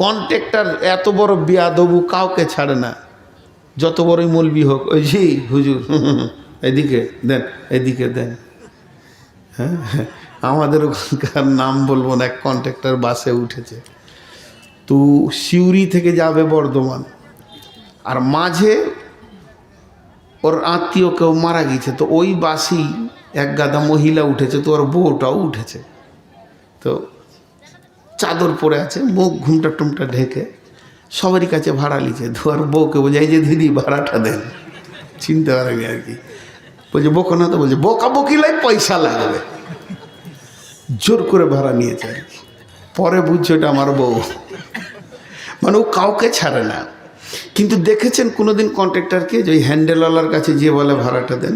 কন্ট্রাক্টর এত বড় বেয়াদবু, কাউকে ছাড়ে না, যত বড়ই মৌলবি হোক। ওই জি হুজুর, এদিকে দেন, এদিকে দেন। হ্যাঁ, আমাদের ওখানকার নাম বলবো না, এক কন্ট্রাক্টর বাসে উঠেছে, তো সিউড়ি থেকে যাবে বর্ধমান, আর মাঝে ওর আত্মীয় কেউ মারা গেছে, তো ওই বাসই 1 গাদা মহিলা উঠেছে, তো ওর বউটাও উঠেছে। তো চাদর পরে আছে, মুখ ঘুমটা টুমটা ঢেকে, সবারই কাছে ভাড়া লিছে। তো আর বউকে বোঝাই যে দিদি ভাড়াটা দেন, চিনতে পারেনি আর কি। বলছে বকো না, তো বলছে বকা বকিলাই পয়সা লাগবে, জোর করে ভাড়া নিয়েছে আর কি। পরে বুঝছো এটা আমার বউ, মানে ও কাউকে ছাড়ে না। কিন্তু দেখেছেন কোনোদিন কন্ট্রাক্টরকে যে ওই হ্যান্ডেলওয়ালার কাছে গিয়ে বলে ভাড়াটা দেন?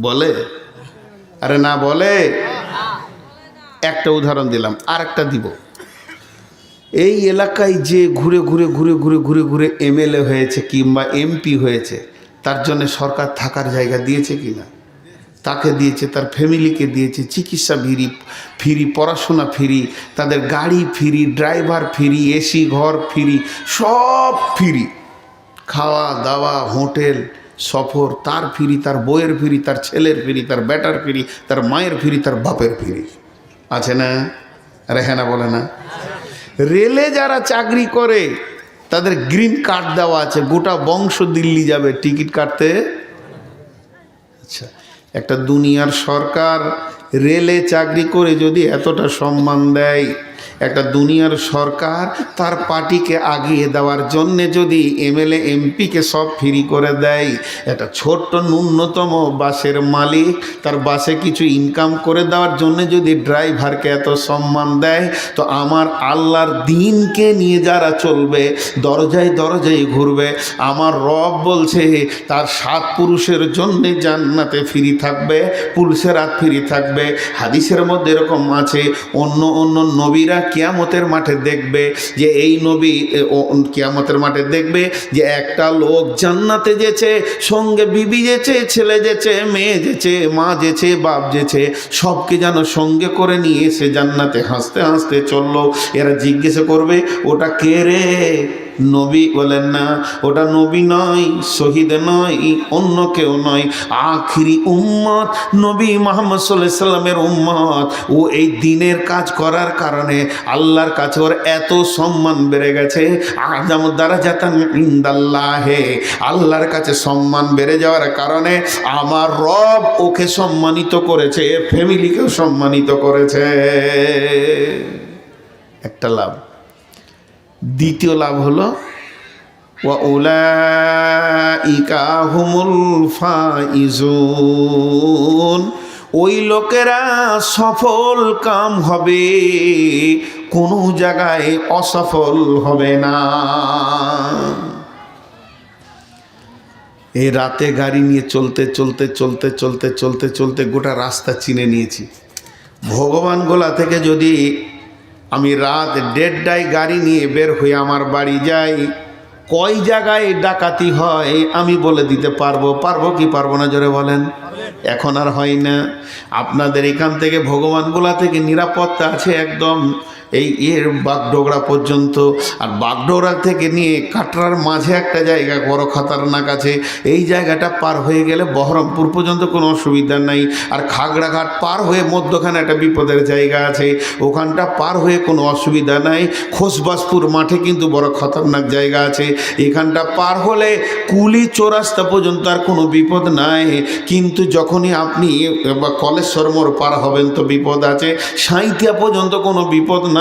বলে? আরে না বলে। একটা উদাহরণ দিলাম, আর একটা দিব। এই এলাকায় যে ঘুরে ঘুরে ঘুরে ঘুরে ঘুরে ঘুরে এমএলএ হয়েছে কিংবা এমপি হয়েছে, তার জন্য সরকার থাকার জায়গা দিয়েছে কি না? তাকে দিয়েছে, তার ফ্যামিলিকে দিয়েছে, চিকিৎসা ফ্রি, পড়াশোনা ফ্রি, তাদের গাড়ি ফ্রি, ড্রাইভার ফ্রি, এসি ঘর ফ্রি, সব ফ্রি, খাওয়া দাওয়া, হোটেল, সফর তার ফ্রি, তার বইয়ের ফ্রি, তার ছেলের ফ্রি, তার বেটার ফ্রি, তার মায়ের ফ্রি, তার বাপের ফ্রি। আছে না? আরে হ্যাঁ না বলে না? রেলে যারা চাকরি করে তাদের গ্রিন কার্ড দেওয়া আছে, গোটা বংশ দিল্লি যাবে টিকিট কাটতে। আচ্ছা, একটা দুনিয়ার সরকার রেলে চাকরি করে যদি এতটা সম্মান দেয়, একটা দুনিয়ার সরকার তার পার্টিকে আগিয়ে দেওয়ার জন্যে যদি এমএলএ এমপিকে সব ফ্রি করে দেয়, একটা ছোট্ট ন্যূনতম বাসের মালিক তার বাসে কিছু ইনকাম করে দেওয়ার জন্যে যদি ড্রাইভারকে এত সম্মান দেয়, তো আমার আল্লাহর দিনকে নিয়ে যারা চলবে, দরজায় দরজায় ঘুরবে, আমার রব বলছে তার 7 পুরুষের জন্যে জান্নাতে ফ্রি থাকবে, পুলসেরাত ফ্রি থাকবে। হাদিসের মধ্যে এরকম আছে, অন্য অন্য নবীরা কিয়ামতের মাঠে দেখবে যে এই নবী কিয়ামতের মাঠে দেখবে যে একটা লোক জান্নাতে যেছে, সঙ্গে বিবি যেছে, ছেলে যেছে, মেয়ে যেছে, মা যেছে, বাপ যেছে, সবকে যেন সঙ্গে করে নিয়ে এসে জান্নাতে হাসতে হাসতে চললো। এরা জিজ্ঞেস করবে ওটা কে রে? নবী বলেন না, ওটা নবী নয়, শহীদ নয়, অন্য কেউ নয়, আখিরি উম্মত নবী মুহাম্মদ সাল্লাল্লাহু আলাইহি সাল্লামের উম্মত। ও এই দিনের কাজ করার কারণে আল্লাহর কাছে ওর এত সম্মান বেড়ে গেছে। আযামু দারাজাতান ইনদাল্লাহে, আল্লাহর কাছে সম্মান বেড়ে যাওয়ার কারণে আমার রব ওকে সম্মানিত করেছে, ফ্যামিলিকেও সম্মানিত করেছে। একটা লাভ। দ্বিতীয় লাভ হলো ওয়া উলাইকা হুমুল ফাইজুন, ওই লোকেরা সফল কাম হবে, কোনো জায়গায় অসফল হবে না। এই রাতে গাড়ি নিয়ে চলতে চলতে চলতে চলতে চলতে চলতে গোটা রাস্তা চিনে নিয়েছি। ভগবানগোলা থেকে যদি আমি রাত 1:30টায় গাড়ি নিয়ে বের হয়ে আমার বাড়ি যাই, কয় জায়গায় ডাকাতি হয় আমি বলে দিতে পারবো। পারবো কি পারবো না জোরে বলেন? এখন আর হয় না। আপনাদের এখান থেকে ভগবানগোলা থেকে নিরাপত্তা আছে একদম এই বাগডোগরা পর্যন্ত, আর বাগডোগরা থেকে নিয়ে কাটরার মাঝে একটা জায়গা বড় খতরনাক আছে, এই জায়গাটা পার হয়ে গেলে বহরমপুর পর্যন্ত কোনো অসুবিধা নাই। আর খাগড়াঘাট পার হয়ে মধ্যখানে একটা বিপদের জায়গা আছে, ওখানটা পার হয়ে কোনো অসুবিধা নাই। খোসবাসপুর মাঠে কিন্তু বড় খতরনাক জায়গা আছে, এখানটা পার হলে কুলি চৌরাস্তা পর্যন্ত আর কোনো বিপদ নাই। কিন্তু যখনই আপনি কলেশ্বর মোড় পার হবেন তো বিপদ আছে, সাঁইথিয়া পর্যন্ত কোনো বিপদ নাই,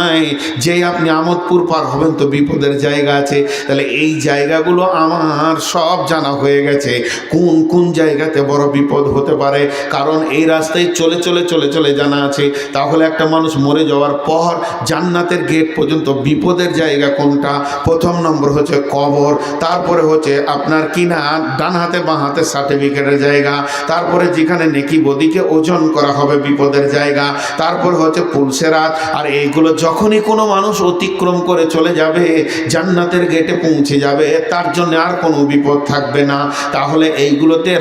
যে আপনি আমোদপুর পার হবেন তো বিপদের জায়গা আছে। তাহলে এই জায়গাগুলো আমার সব জানা হয়ে গেছে, কোন কোন জায়গাতে বড় বিপদ হতে পারে, কারণ এই রাস্তায় চলে চলে চলে চলে জানা আছে। তাহলে একটা মানুষ মরে যাওয়ার পর জান্নাতের গেট পর্যন্ত বিপদের জায়গা কোনটা? প্রথম নম্বর হচ্ছে কবর, তারপরে হচ্ছে আপনার কিনা ডান হাতে বাঁ হাতে সার্টিফিকেটের জায়গা, তারপরে যেখানে নেকি বদিকে ওজন করা হবে বিপদের জায়গা, তারপর হচ্ছে পুলসেরাত। আর এইগুলো যখনই কোনো মানুষ অতিক্রম করে চলে যাবে, জান্নাতের গেটে পৌঁছে যাবে, তার জন্য আর কোনো বিপদ থাকবে না। তাহলে এইগুলোতে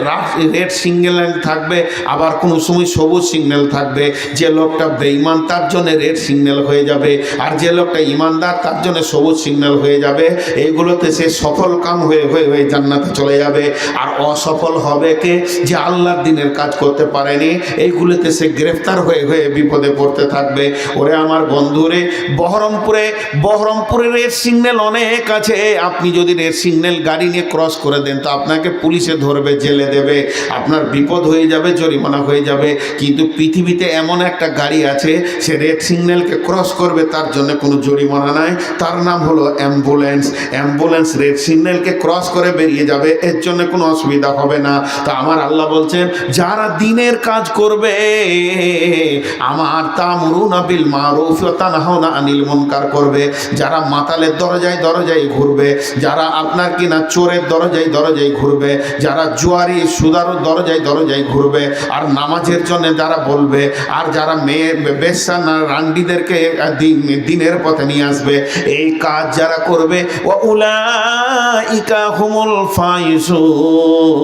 রেড সিগন্যাল থাকবে, আবার কোনো সময় সবুজ সিগন্যাল থাকবে। যে লোকটা বেঈমান তার জন্য রেড সিগন্যাল হয়ে যাবে, আর যে লোকটা ইমানদার তার জন্য সবুজ সিগন্যাল হয়ে যাবে। এইগুলোতে সে সফল কাম হয়ে হয়ে হয়ে জান্নাতে চলে যাবে। আর অসফল হবে কে? যে আল্লাহর দিনের কাজ করতে পারেনি, এইগুলোতে সে গ্রেফতার হয়ে হয়ে বিপদে পড়তে থাকবে। ওরে আমার বন্ধুরে, বহরমপুরের রেড সিগন্যাল অনেক আছে। আপনি যদি রেড সিগন্যাল গাড়ি নিয়ে ক্রস করে দেন তো আপনাকে পুলিশে ধরবে, জেলে দেবে, আপনার বিপদ হয়ে যাবে, জরিমানা হয়ে যাবে। কিন্তু পৃথিবীতে এমন একটা গাড়ি আছে, সে রেড সিগন্যালকে ক্রস করবে, তার জন্য কোনো জরিমানা নাই, তার নাম হলো অ্যাম্বুলেন্স। অ্যাম্বুলেন্স রেড সিগন্যালকে ক্রস করে বেরিয়ে যাবে, এর জন্য কোনো অসুবিধা হবে না। তা আমার আল্লাহ বলছেন, যারা দিনের কাজ করবে, আমার তা'মুরুনা বিল মারুফ ওয়া তানহাউনা আনিল মুনকার করবে, যারা মাতালের দরজায় দরজায় ঘুরবে, যারা আপনার কিনা চোরের দরজায় দরজায় ঘুরবে, যারা জুয়ারি সুদারুর দরজায় দরজায় ঘুরবে, আর নামাজের জন্য যারা বলবে, আর যারা মেয়ে বেশ্যা না রান্ডিদেরকে দিনের পথে নিয়ে আসবে, এই কাজ যারা করবে, ওয়া উলাইকা হুমুল ফাইজুন,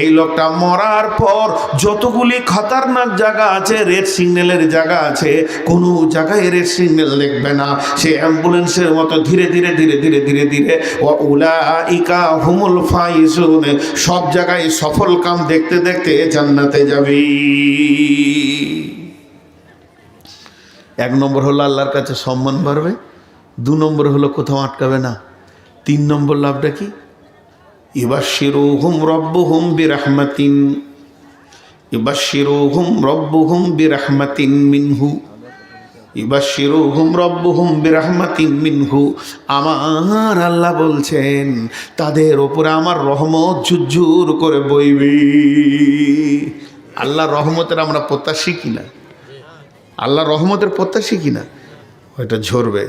এই লোকটা মরার পর যতগুলি খতরনাক জায়গা আছে, রেড সিগন্যালের জায়গা আছে, কোনো জায়গায় রেড সিগন্যাল দেখবে না, সে অ্যাম্বুলেন্সের মতো ধীরে ধীরে ধীরে ধীরে ধীরে ধীরে ওয়া উলাইকা হুমুল ফাইজুন, সব জায়গায় সফল কাম দেখতে দেখতে জান্নাতে যাবে। এক নম্বর হলো আল্লাহর কাছে সম্মান বাড়বে, দু নম্বর হলো কোথাও আটকাবে না। 3 নম্বর লাভটা কি? ইবাশশিরুহুম রাব্বুহুম বিরাহমাতিন, ইবাশশিরুহুম রাব্বুহুম বিরাহমাতিন মিনহু, ইবাশশিরুহুম রাব্বুহুম বিরাহমাতিন মিনহু। আমার আল্লাহ বলছেন তাদের ওপরে আমার রহমত ঝুরঝুর করে বইবে। আল্লাহ রহমতের আমরা প্রত্যাশী কিনা? আল্লাহ রহমতের প্রত্যাশী কিনা? ওইটা ঝরবে।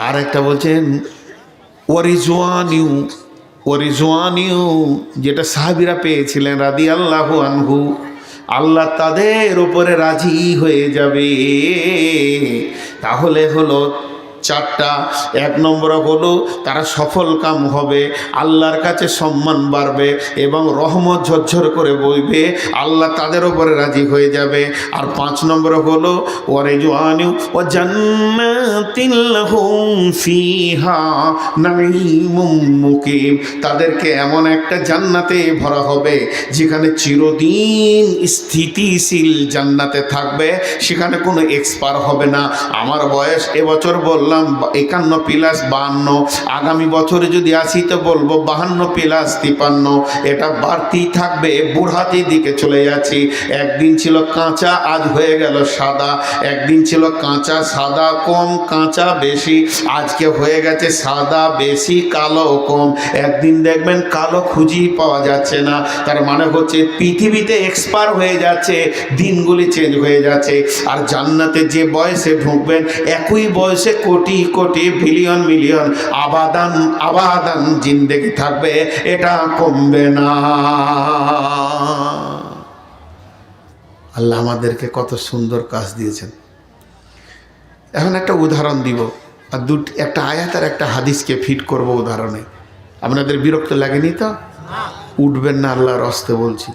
আর একটা বলছেন ওয়ারিজওয়ানিউ, ওয়ারিজওয়ানিউ, যেটা সাহাবীরা পেয়েছিলেন রাদিয়াল্লাহু আনহু, আল্লাহ তাদের উপরে রাজি হয়ে যাবে। তাহলে হলো 4টা। 1 নম্বর হলো তারা সফল কাম হবে, আল্লাহর কাছে সম্মান বাড়বে এবং রহমত ঝরঝর করে বইবে, আল্লাহ তাদের উপরে রাজি হয়ে যাবে। আর 5 নম্বর হলো ওয়ারিজওয়ানিউ ওয়া জান্নাতিন লাহুম ফিহা নাঈমুম মুকিম, তাদেরকে এমন একটা জান্নাতে ভরা হবে যেখানে চিরদিন স্থিতিশীল জান্নাতে থাকবে, সেখানে কোনো এক্সপায়ার হবে না। আমার বয়স এবছর বললাম 51+52, আগামী বছরে যদি আসি তো বলবো 52+53, এটা বাড়তেই থাকবে, বুড়হাতির দিকে চলে যাচ্ছি। একদিন ছিল কাঁচা, আজ হয়ে গেল সাদা, একদিন ছিল কাঁচা সাদা কম কাঁচা বেশি, আজকে হয়ে গেছে সাদা বেশি কালো কম, একদিন দেখবেন কালো খুঁজেই পাওয়া যাচ্ছে না। তার মানে হচ্ছে পৃথিবীতে এক্সপায়ার হয়ে যাচ্ছে, দিনগুলি চেঞ্জ হয়ে যাচ্ছে। আর জান্নাতে যে বয়সে ঢুকবেন একই বয়সে কোটি কোটি বিলিয়ন মিলিয়ন আবাদান আবাদান জিন্দেগি থাকবে, এটা কমবে না। আল্লাহ আমাদেরকে কত সুন্দর কাজ দিয়েছেন। এখন একটা উদাহরণ দিব, আর একটা আয়াত আর একটা হাদিসকে ফিট করব উদাহরণে। আপনাদের বিরক্ত লাগেনি তো? উঠবেন না, আল্লাহর হস্তে বলছি।